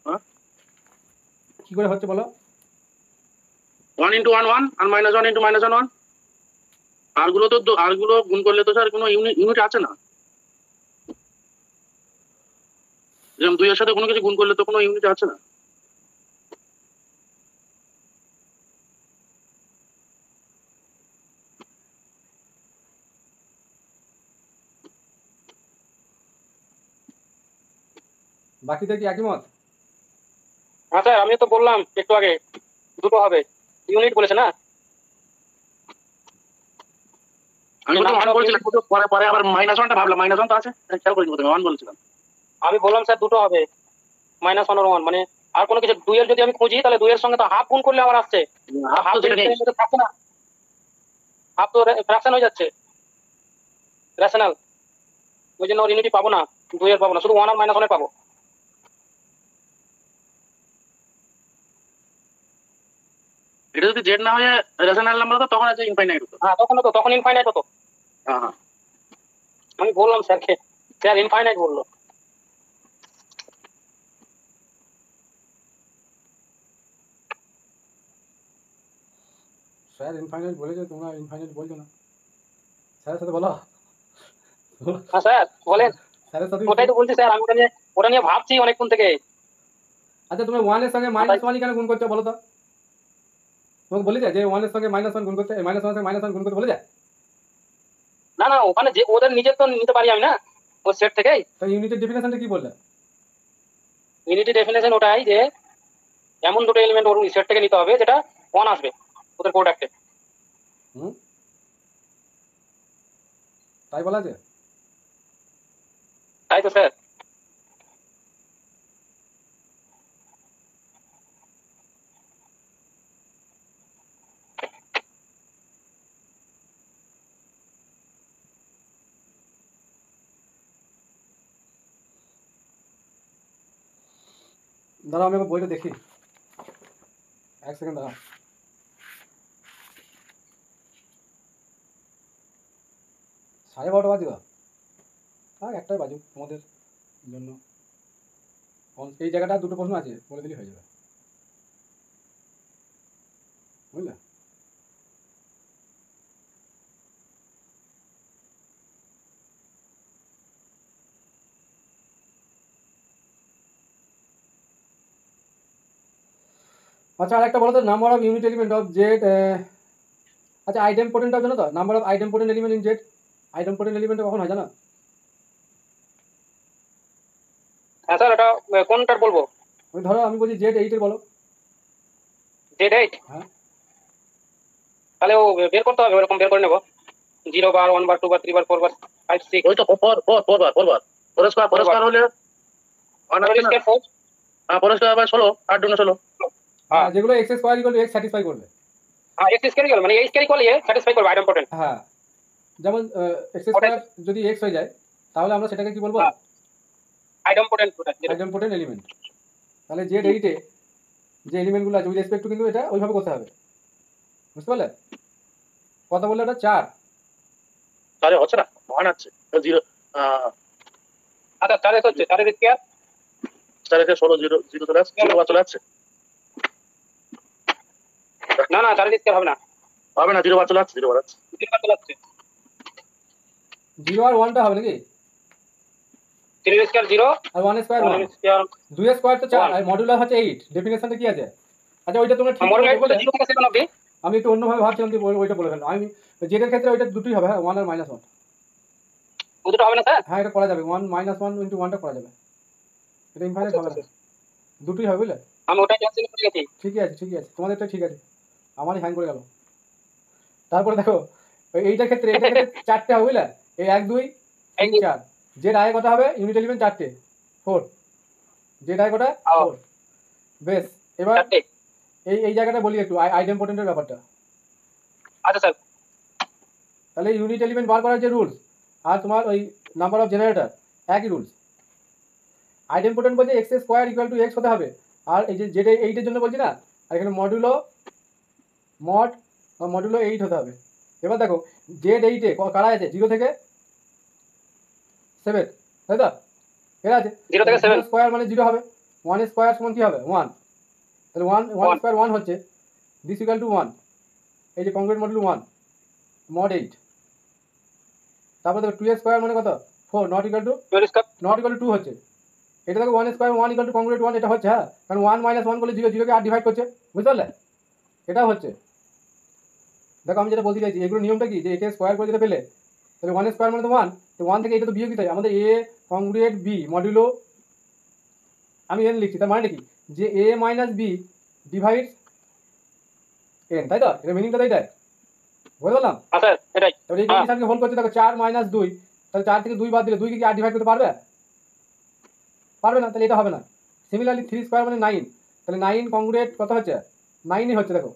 হ্যাঁ, কি করে হচ্ছে বলো? 1 × 1 1 আর -1 × -1 1। আরগুলো গুণ করলে তো স্যার কোনো ইউনিট আছে না। যেমন 2 এর সাথে কোনো কিছু গুণ করলে তো কোনো ইউনিট আছে না। বাকিদের কি একই মত? হ্যাঁ স্যার, আমি তো বললাম একটু আগে দুটো হবে, ইউনিট বলেছে না। আমি তো 1 বলছিলাম, তো পরে পরে আবার -1টা ভাবলাম, -1 তো আছে, খেয়াল করিনি, প্রথমে 1 বলছিলাম। আমি বললাম স্যার দুটো হবে, -1 আর 1, মানে আর কোনো কিছু 2 এর যদি আমি খুঁজি, তাহলে 2 এর সঙ্গে তো হাফ গুণ করলে আবার আসছে, হাফ তো যেটা নেই। থাকছে না, হাফ তো ফ্র্যাকশন হয়ে যাচ্ছে, রেশনাল। ওই জন্য ওর ইউনিটি পাবো না, 2 এর পাবো না, শুধু 1 আর -1 এর পাবো। এটা যদি জেড না হয়ে রেশনাল নাম্বার হতো, তখন আছে ইনফাইনাইট হতো। হ্যাঁ তখন ইনফাইনাইট হতো। হ্যাঁ হ্যাঁ। আমি বললাম স্যারকে, স্যার ইনফাইনাইট বললো। স্যার ইনফাইনাইট বলেছে, তোমরা ইনফাইনাইট বলছো না। স্যারের সাথে বলো। হ্যাঁ স্যার বলেন। স্যারের সাথে ওটাই তো বলছি স্যার, আমি ওটা নিয়ে ভাবছি অনেকক্ষণ থেকে। আচ্ছা তুমি 1 এর সঙ্গে -1 কেন গুণ করছো বলো তো? তোমাকে বলে যায় যে 1 এর সঙ্গে -1 গুণ করতে, -1 এর সঙ্গে -1 গুণ করতে বলে যায়? না না, ওখানে যে ওদের নিজের তো নিতে পারি আমি না, ওই সেট থেকেই। তো ইউনিটের ডেফিনেশনটা কি বললে? ইউনিটি ডেফিনেশন ওটাই যে এমন দুটো এলিমেন্ট ওর সেট থেকে নিতে হবে যেটা 1 আসবে ওদের প্রোডাক্টে। হুম, তাই বলা আছে? তাই তো স্যার। দাঁড়াও আমি বইটা দেখি, 1 সেকেন্ড দাঁড়াও। 12:30 বাজে, আর একটাই বাজুক তোমাদের জন্য। এই জায়গাটা দুটো প্রশ্ন আছে, বলে দিলেই হয়ে যাবে, বুঝলে? আচ্ছা আর একটা বলো তো, number of unit element of Z, আচ্ছা আইটেম পোটেন্টটাও জানো তো, number of item potent element in Z, item potent element কখন হয় জানো? হ্যাঁ স্যার, এটা কোনটার বলবো? ওই ধরো আমি বলছি জেড 8 এর বলো। Z8? হ্যাঁ তাহলে ও বের করতে হবে, ওরকম বের করে নেবো। 0 বার, 1 বার, 2 বার, 3 বার, 4 বার, 5 6। ওই তো ফোর বার পরিষ্কার হলে স্কয়ার 4। হ্যাঁ পরিষ্কার আবার 16 8 দুগুণে 16। হ্যাঁ যেগুলো x square equal two x satisfy করবে। হ্যাঁ, x স্কয়ার গেল মানে a square equal a satisfy করবে আইটেম পোটেন্ট। হ্যাঁ যেমন এক্স স্কোয়ার যদি এক্স হয়ে যায় তাহলে আমরা সেটাকে কি বলবো? হ্যাঁ, item potent. Item potent element. তাহলে জেড 8 এ যে এলিমেন্টগুলো আছে উইথ রেসপেক্ট টু কিন্তু এটা ওইভাবে করতে হবে, বুঝতে পারলে? কথা বললে ওটা 4। তাহলে হচ্ছে না 1 আছে 0 আচ্ছা 4 এর হচ্ছে 4 এর স্কয়ার, 4 থেকে 16 0 0 চলে আসছে 0 বার চলে আসছে। না না 4 এর স্কয়ার হবে না, হবে না 0 বার চলে আসছে 0 বার আছে। 0 বার চলে আসছে। 0 আর 1টা হবে নাকি? 3 এর স্কয়ার 0, আর 1 স্কোয়ার 1 1, এর স্কয়ার 2 স্কোয়ার তো 4 1। আর মডুলার হচ্ছে 8। ডেফিনেশনটা কি আছে? আচ্ছা ওইটা তোমরা ঠিক মডুলার করে বলে, 0 থেকে 7 অবধি। আমি একটু অন্যভাবে ভাবছিলাম যে ওইটা বলে ফেললাম। আমি জেডের ক্ষেত্রে ওইটা দুটোই হবে, হ্যাঁ 1 আর -1। ও দুটো হবে না স্যার? হ্যাঁ এটা করা যাবে, 1 -1 ইন্টু 1টা করা যাবে, এটা ইনফাইনাইট হবে না, দুটোই হবে বুঝলে? আমি ওটাই ক্যান্সেল করে গেছি। ঠিকই আছে ঠিকই আছে, তোমাদেরটা ঠিক আছে, আমারই হ্যাং করে গেল। তারপরে দেখো এইটার ক্ষেত্রে 4টে হবে বুঝলে? এই 1 2 3 4, জেড আই কটা হবে? ইউনিট এলিমেন্ট 4টে, 4। জেড আই কটা? 4। বেশ, এবার 4টে। এই জায়গাটা বলি একটু আইটেম পোটেন্টের ব্যাপারটা। আচ্ছা স্যার। তাহলে ইউনিট এলিমেন্ট বার করার যে রুলস আর তোমার ওই নাম্বার অফ জেনারেটর একই রুলস। আইটেম পোটেন্ট বলছে x square equal two x হতে হবে, আর এই যে জেড 8-এর জন্য বলছি না, আর এখানে মডুলো 8 হতে হবে। এবার দেখো জেড 8-এ কারা আছে? 0 থেকে 7, তাই তো? এরা আছে 0 থেকে 7। স্কোয়ার মানে 0 হবে, 1 স্কোয়ার সমান কি হবে? 1। তাহলে 1 স্কোয়ার 1 হচ্ছে দিস ইকুয়াল টু 1, এই যে কংক্রিট মডুলো 1 মড 8। তারপর দেখো 2 স্কোয়ার মানে কত? 4 নট ইকুয়াল টু 2 হচ্ছে। এটা দেখো 1 স্কোয়ার 1 ইকুয়াল টু কংক্রিট 1, এটা হচ্ছে, হ্যাঁ কারণ 1 - 1 করলে 0, 0কে আর ডিভাইড করছে, বুঝতে পারলে? এটাও হচ্ছে। দেখো আমি যেটা বলতে চাইছি, এগুলো নিয়মটা কি, যে একে স্কোয়ার করে যেটা পেলে তাহলে 1 স্কোয়ার মানে তো 1, তো 1 থেকে এটা তো বিয়োগ দিতে হয় আমাদের। এ কংগ্রেট বি মডুলো, আমি এন লিখছি, তার মানে কি যে এ মাইনাস বি ডিভাইড এন, তাই তো? এটা মিনিংটা তো এটাই, বুঝতে পারলাম? হ্যাঁ স্যার এটাই। তাহলে এই কন্ডিশনকে হোল্ড করতে দেখো 4 - 2, তাহলে 4 থেকে 2 বাদ দিলে 2 কে কি আর ডিভাইড করতে পারবে? পারবে না, তাহলে এটা হবে না। সিমিলারলি 3 স্কোয়ার মানে 9, তাহলে 9 কংগ্রেট কত হচ্ছে? 9ই হচ্ছে, দেখো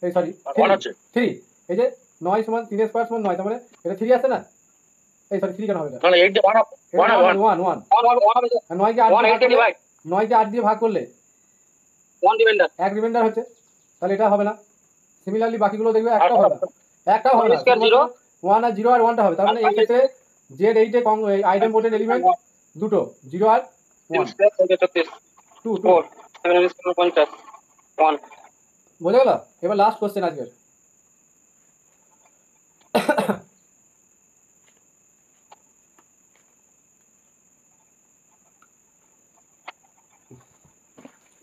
এই সরি 1 হচ্ছে 3, এই যে 9 সমান 3 স্কোয়ার সমান 9, তার মানে এটা 3 আসছে না? এই সরি 3 কেন হবে এটা? তাহলে 8 দিয়ে 1 1 1 1 1 হবে স্যার। আর 9 কে 1 8 ডিভাইড 8 দিয়ে ভাগ করলে 1 রিমাইন্ডার। এক রিমাইন্ডার হচ্ছে, তাহলে এটা হবে না। সিমিলারলি বাকিগুলো দেখবে একটাও হবে না, একটাও হবে না। 1 0 1 আর 0 আর 1টা হবে, তার মানে এই ক্ষেত্রে জেড 8-এ আইটেম পোটেন্ট এলিমেন্ট দুটো, 0 আর 1, 2 4 7 50 1। বোঝা গেল? এবার লাস্ট কোশ্চেন আজকের।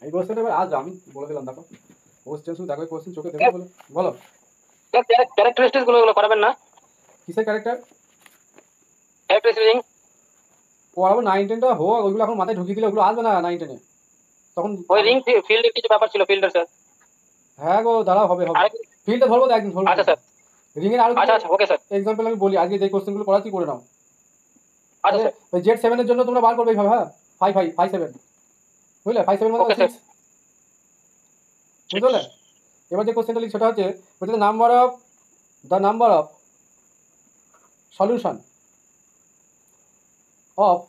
এই কোশ্চেনটা এবার আসবে, আমি বলে দিলাম, দেখো কোশ্চেন শুধু দেখো, কোশ্চেন চোখে দেখো, বলো বলো স্যার ক্যারেক্টারিস্টিক্স গুলো করাবেন না? কিসের ক্যারেক্টার ক্যারেক্টারিস্টিং পড়াবো? 9 10টা হোক, ওইগুলো এখন মাথায় ঢুকিয়ে দিলে ওগুলো আসবে না 9 10-এ তখন। ওই রিং ফিল্ডের কিছু ব্যাপার ছিল, ফিল্ডার স্যার। হ্যাঁ গো দাঁড়াও, হবে হবে, ফিল্ডে ধরবো তো একদিন, ধরবো। আচ্ছা স্যার। রিং এর আরো আচ্ছা আচ্ছা ওকে স্যার। এক্সাম্পল আমি বলি, আজকে যে কোশ্চেনগুলো পড়াচ্ছি করে নাও। আচ্ছা স্যার। ওই জেড 7-এর জন্য তোমরা বার করবে এইভাবে, হ্যাঁ 5 5 5 7, বুঝলে? 5 7 মানে Okay, 6, বুঝলে? এবার যে কোশ্চেনটা লিখি সেটা হচ্ছে the number of solution of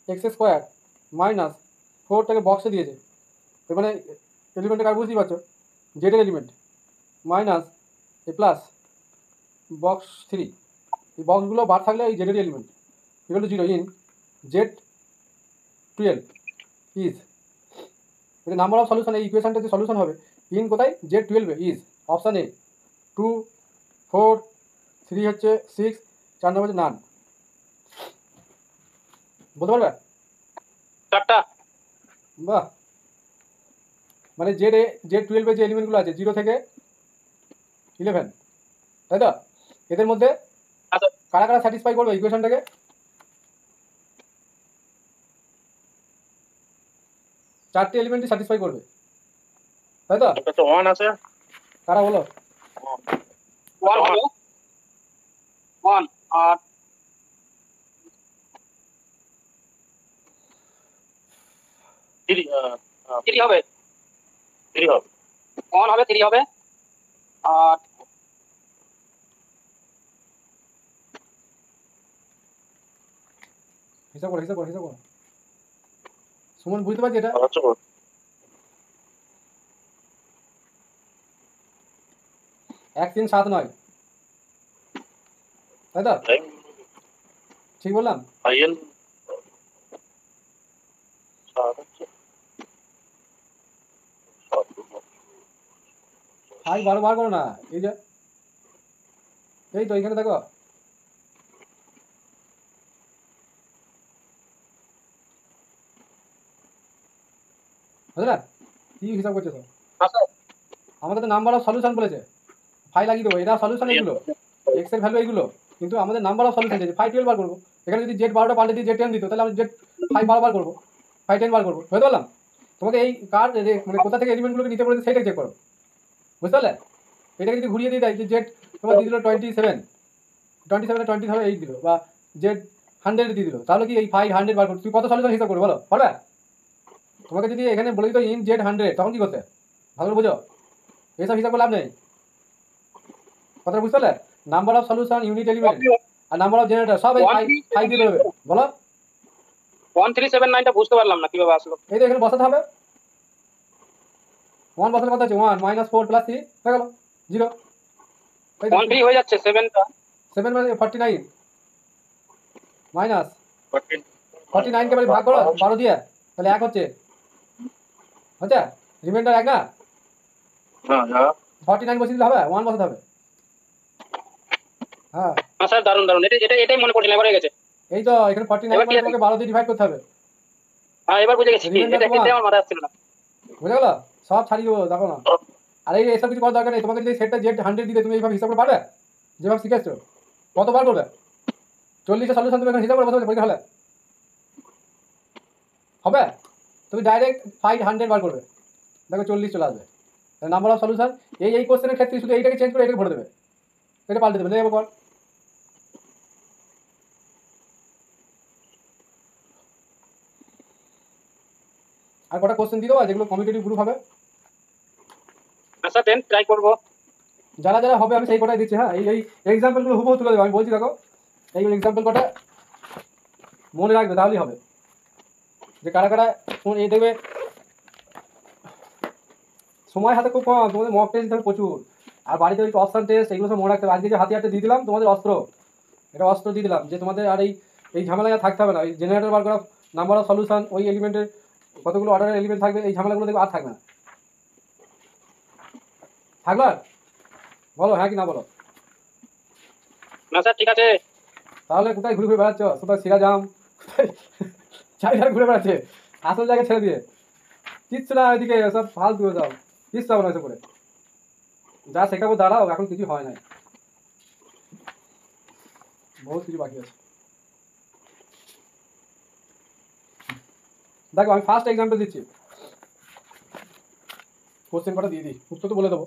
x square minus 4টাকে বক্সে দিয়েছে, এর মানে এলিমেন্টের কার বুঝতেই পারছো, জেডের element minus a plus box 3, এই বক্সগুলো বার থাকলে এই জেডের element equal to 0 in Z 12 is, এই নাম্বার অফ সলিউশন, এই ইকুয়েশনটা যে সলিউশন হবে ইন কোথায়? জেড 12 ইজ অপশান এ 2 4 3 হচ্ছে 6, 4 নম্বর হচ্ছে নান। বলতে পারবে? চারটা। বাহ মানে জেড 12 যে এলিমেন্টগুলো আছে 0 থেকে 11, তাই তো? এদের মধ্যে আচ্ছা কারা কারা স্যাটিসফাই করবে ইকুয়েশনটাকে? চারটে এলিমেন্টই স্যাটিসফাই করবে, তাই তো? একটা তো 1 আছে, কারা বলো? 1 হলো 1 আর 3 3 হবে, 3 হবে। 1 হবে, 3 হবে আর হিসাব করো, হিসাব করো, হিসাব করো। সুমন বুঝতে পারছি এটা? আচ্ছা 1 3 7 9, তাই তো? টাইম ঠিক বললাম? আইএন 7 আছে 7 5 12 বার করো না, এই যে এই তো এখানে দেখো, বুঝলে? কি হিসাব করছো তো? আচ্ছা আমাদের তো নাম্বার অফ সলিউশন বলেছে, 5 লাগিয়ে দেবো, এটা সলিউশন এইগুলো, এক্স এর ভ্যালু এইগুলো, কিন্তু আমাদের নাম্বার অফ সলিউশন আছে 5 12 বার করবো। এখানে যদি জেড 12টা পাল্টে দিয়ে জেড 10 দিত, তাহলে আমি জেড 5 12 বার করবো, 5 10 বার করবো, বুঝতে পারলাম? তোমাকে এই কার মানে কোথা থেকে এলিমেন্টগুলোকে নিতে বলেছে সেটাই চেক করো, বুঝতে পারলে? এটাকে যদি ঘুরিয়ে দিয়ে দেয় যে জেড তোমার দিয়ে দিল 27, 27 20 ধরো 8 দিল, বা জেড 100 দিয়ে দিল, তাহলে কি এই 5 100 বার করো? তুমি কত সলিউশন হিসাব করবে বলো, পারবে? তোমাকে যদি এখানে বলে দিত ইন জেড 100, তখন কি করতে? ভালো করে বুঝো, এইসব হিসাব করে লাভ নেই। কথাটা বুঝতে পারলে? Number of solution, unit element আর নাম্বার অফ জেনারেটর সব এই 5 দিয়ে বেরোবে, বলো? 1379টা বুঝতে পারলাম না কিভাবে আসলো। এই তো এখানে বসাতে হবে, 1 বসালে কত আছে? 1 -4 + 3 হয়ে গেল 0। 13 হয়ে যাচ্ছে 7টা 7 মানে 49 মাইনাস 14 49 কে বলে ভাগ করো 12 দিয়ে, তাহলে 1 হচ্ছে, হচ্ছে রিমাইন্ডার 1 না? হ্যাঁ 49 বসিয়ে দিলে হবে, 1 বসাতে হবে। হ্যাঁ হ্যাঁ স্যার দারুন দারুন, এটাই মনে পড়ছিল, এবার হয়ে গেছে। এই তো এখানে 49 মানে তোমাকে 12 দিয়ে ডিভাইড করতে হবে, হ্যাঁ এবার বুঝে গেছি, Remainder এটা one। আমার মাথায় আসছিল না। বুঝে গেল? সব ছাড়িয়ে দেবো, দেখো না। আর এই এসব কিছু করার দরকার নেই, তোমাকে যদি সেটটা জেড 100 দিতে তুমি এইভাবে হিসাব করে পারবে? যেভাবে শিখেছো কতবার করবে? 40 সলিউশন তুমি এখন হিসাব করে বসে বসে পরীক্ষা হলে হবে? তুমি ডাইরেক্ট 500 বার করবে, দেখো 40 চলে আসবে। নাম্বার অফ সলিউশন এই কোশ্চেনের ক্ষেত্রে শুধু এইটাকে চেঞ্জ করে এটাকে ভরে দেবে, এটা পাল্টে দেবে, নেবে কর। আর কটা কোশ্চেন দিয়ে দেবো যেগুলো কমিউনিটি গ্রুপ হবে, আচ্ছা দেন ট্রাই করবো। যারা যারা হবে আমি সেই কটাই দিচ্ছি। হ্যাঁ এই এক্সাম্পলগুলো হুবহু তুলে দেবো, আমি বলছি দেখো এই এক্সাম্পল কটা মনে রাখবে, তাহলেই হবে। যে কারা কারা এই দেখবে সময় হাতে খুব কম, তোমাদের মক টেস্ট দিতে প্রচুর, আর বাড়িতে ওই অপশন টেস্ট এগুলো সব মনে রাখতে হবে। আজকে যে হাতিয়ারটা দিয়ে দিলাম তোমাদের অস্ত্র, এটা অস্ত্র দিয়ে দিলাম যে তোমাদের আর এই ঝামেলায় আর থাকতে হবে না। ওই জেনারেটর বার করা, নাম্বার অফ সলিউশন, ওই এলিমেন্টের কতগুলো অর্ডারের এলিমেন্ট থাকবে, এই ঝামেলাগুলো দেখবে আর থাকবে না। থাকলো আর? বলো হ্যাঁ কি না বলো? না স্যার ঠিক আছে। তাহলে কোথায় ঘুরে ঘুরে বেড়াচ্ছ? কোথায় সিরাজাম চারিধারে ঘুরে বেড়াচ্ছে, আসল জায়গায় ছেড়ে দিয়ে কিচ্ছু না, ওইদিকে সব ফালতু সব, কিচ্ছু হবে না এসব করে। যা শেখাবো দাঁড়াও, এখন কিছু হয় নাই, বহুত কিছু বাকি আছে। দেখো আমি ফার্স্ট এক্সাম্পল দিচ্ছি, কোশ্চেন কটা দিয়ে দিই, উত্তর তো বলে দেবো।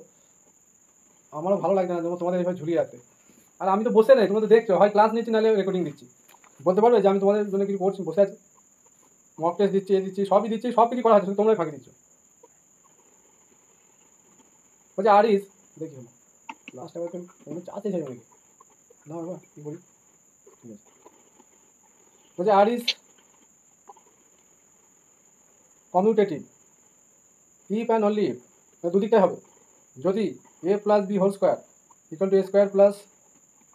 আমারও ভালো লাগছে না যেমন তোমাদের এইভাবে ঝুলিয়ে রাখতে। আর আমি তো বসে নেই, তোমরা তো দেখছো, হয় ক্লাস নিচ্ছি নাহলে রেকর্ডিং দিচ্ছি। বলতে পারবে যে আমি তোমাদের জন্য কিছু করছি, বসে আছি, মক টেস্ট দিচ্ছি, দিচ্ছি, সবই দিচ্ছি, সব কিছু করা হচ্ছে, শুধু তোমরাই ফাঁকি দিচ্ছ। বলছে আরিস, দেখি হলো লাস্ট আবার চাচ্ছে চাই অনেকে না বাবা কি বলি, ঠিক আছে। বলছে R is commutative if and only if, দুদিকটাই হবে, যদি a plus b whole square equal to a square plus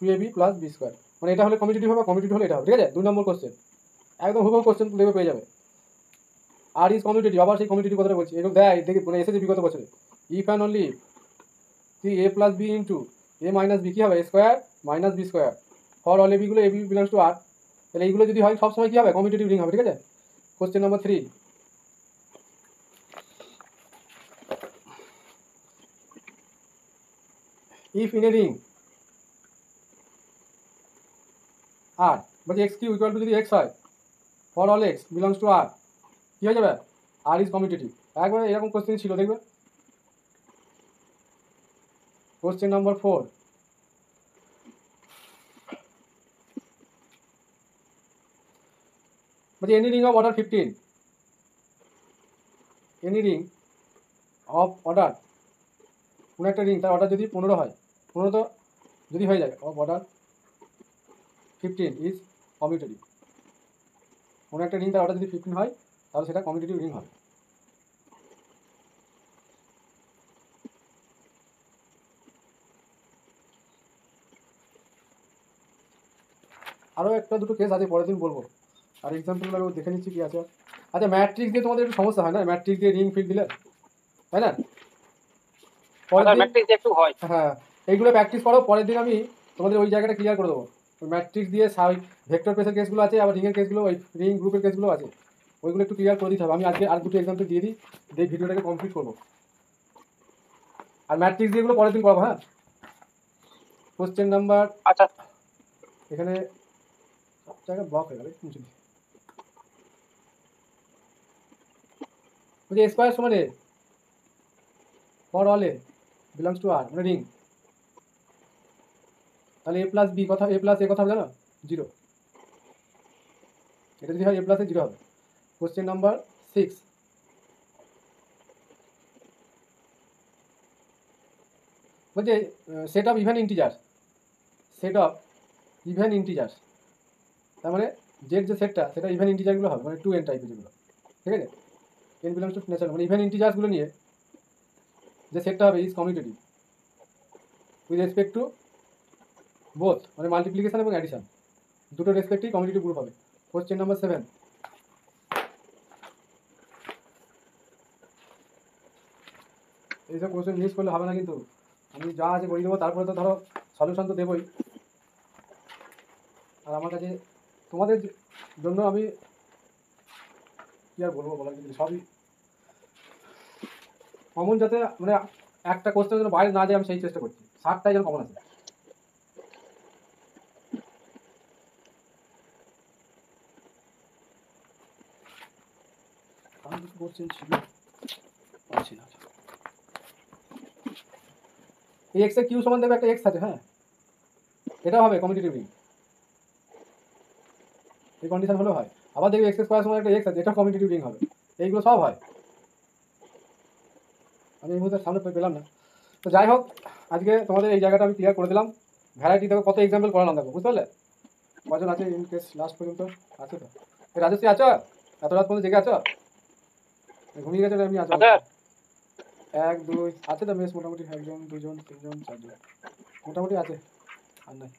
2ab plus b square, মানে এটা হলে কমিউটেটিভ হবে, কমিউটেটিভ হলে এটা হবে, ঠিক আছে? 2 নম্বর কোশ্চেন, একদম হুবহু কোশ্চেন দেবে, পেয়ে যাবে। আর ইজ কমিউটেটিভ, আবার সেই কমিউটেটিভ কথাটা বলছি, এরকম দেয় দেখে মানে এসেছে বিগত বছরে। ইফ অ্যান্ড অনলি কি a plus b into a minus b কী হবে? Square minus b square, for all এবিগুলো এবি বিলংস টু আর, তাহলে এইগুলো যদি হয় সবসময় কী হবে? কমিউটেটিভ রিং হবে, ঠিক আছে? Question number 3, if in a ring R বলছি এক্স কিউ ইকুয়াল টু যদি এক্স হয় for all x belongs to R কী হয়ে যাবে আর ইজ কমিউটেটিভ। একবার এরকম কোশ্চেন ছিল দেখবে। কোশ্চেন নম্বর 4, বলছি any ring of order 15, any ring of order, কোনো একটা রিং তার অর্ডার যদি 15 হয়, 15 তো যদি হয়ে যায় অফ অর্ডার 15 ইজ কমিউটেটিভ। কোনো একটা রিং তার অর্ডার যদি 15 হয় তাহলে সেটা কমিউটেটিভ রিং হবে। আরও একটা দুটো কেস আছে, পরের দিন বলবো। আর এক্সাম্পলগুলো আমি দেখে নিচ্ছি কী আছে। আচ্ছা ম্যাট্রিক্স দিয়ে তোমাদের একটু সমস্যা হয় না, ম্যাট্রিক্স দিয়ে রিং ফিল দিলে, তাই না? পরের দিন ম্যাট্রিক্স একটু হয়। হ্যাঁ, এইগুলো প্র্যাকটিস করো, পরের দিন আমি তোমাদের ওই জায়গাটা ক্লিয়ার করে দেবো। ম্যাট্রিক্স দিয়ে ভেক্টর স্পেসের কেসগুলো আছে, আবার রিংয়ের কেসগুলো, ওই রিং গ্রুপের কেসগুলো আছে, ওইগুলো একটু ক্লিয়ার করে দিতে হবে। আমি আজকে আর দুটো এক্সাম্পল দিয়ে দিই, দিয়ে ভিডিওটাকে কমপ্লিট করবো। আর ম্যাট্রিক্স দিয়েগুলো পরের দিন করবো। হ্যাঁ, কোশ্চেন নাম্বার, আচ্ছা এখানে সব জায়গায় ব্লক হয়ে গেল, মুছে দিই। বলছি এ স্কোয়ার সমান a for all a belongs to R, মানে রিং, তাহলে এ প্লাস বি কথা, এ প্লাস এ কথা হবে জানো, 0। এটা যদি হয় এ প্লাসে 0 হবে। কোশ্চেন নাম্বার 6, বলছে set of even integer, set of even integer, তার মানে জেড যে সেটটা সেটা ইভেন ইন্টিজারগুলো হবে, মানে 2n টাইপের যেগুলো, ঠিক আছে। n বিলংস টু ন্যাচারাল, মানে ইভেন ইন্টিজার্সগুলো নিয়ে যে সেটটা হবে is commutative with respect to both, মানে মাল্টিপ্লিকেশন এবং অ্যাডিশন, দুটো রেসপেক্টেই কমিউটেটিভ গ্রুপ হবে। কোশ্চেন নাম্বার 7, এইসব কোশ্চেন মিস করলে হবে না কিন্তু, আমি যা আছে বই দেবো, তারপরে তো ধরো সলিউশন তো দেবোই। আর আমার কাছে তোমাদের জন্য আমি কী আর বলবো, বলার কিছু নেই, সবই কমন, যাতে মানে একটা কোশ্চেন যেন বাইরে না যায়, আমি সেই চেষ্টা করছি, 60টাই যেন কমন আছে। আর কিছু কোশ্চেন ছিল, পাচ্ছি না। এই এক্স এর কিউ সমান দেবে একটা এক্স আছে, হ্যাঁ, এটাও হবে কমিউটেটিভ রিং, এই কন্ডিশন হলেও হয়। আবার দেখবি এক্স স্কোয়ার সমান একটা এক্স আছে, এটাও কমিউটেটিভ রিং হবে। এইগুলো সব হয়, আমি এই মুহূর্তে সামনে পেলাম না। তো যাই হোক, আজকে তোমাদের এই জায়গাটা আমি ক্লিয়ার করে দিলাম। ভ্যারাইটি দেখো কত এক্সাম্পল করালাম, দেখো বুঝতে পারলে কজন আছে ইন কেস লাস্ট পর্যন্ত আছে তো। এই রাজশ্রী আছো? এত রাত পর্যন্ত জেগে আছো? ঘুমিয়ে গেছো না এমনি আছো? আচ্ছা 1 2 আছে তো বেশ, মোটামুটি 1 জন 2 জন 3 জন 4 জন মোটামুটি আছে, আর নাই।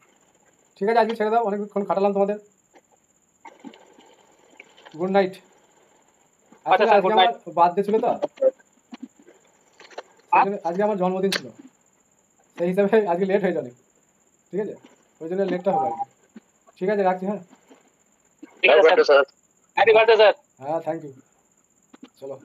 ঠিক আছে, আজকে ছেড়ে দাও, অনেকক্ষণ খাটালাম তোমাদের। Good night. আচ্ছা স্যার, আজকে গুড আমার নাইট। বার্থডে ছিল তো, সেই জন্য আজকে আমার জন্মদিন ছিল, সেই হিসাবে আজকে লেট হয়ে যাবে, ঠিক আছে, ওই জন্য লেটটা হবে আজকে। ঠিক আছে, রাখছি। হ্যাঁ ঠিক আছে স্যার, হ্যাপি বার্থডে স্যার। হ্যাঁ, থ্যাংক ইউ, চলো।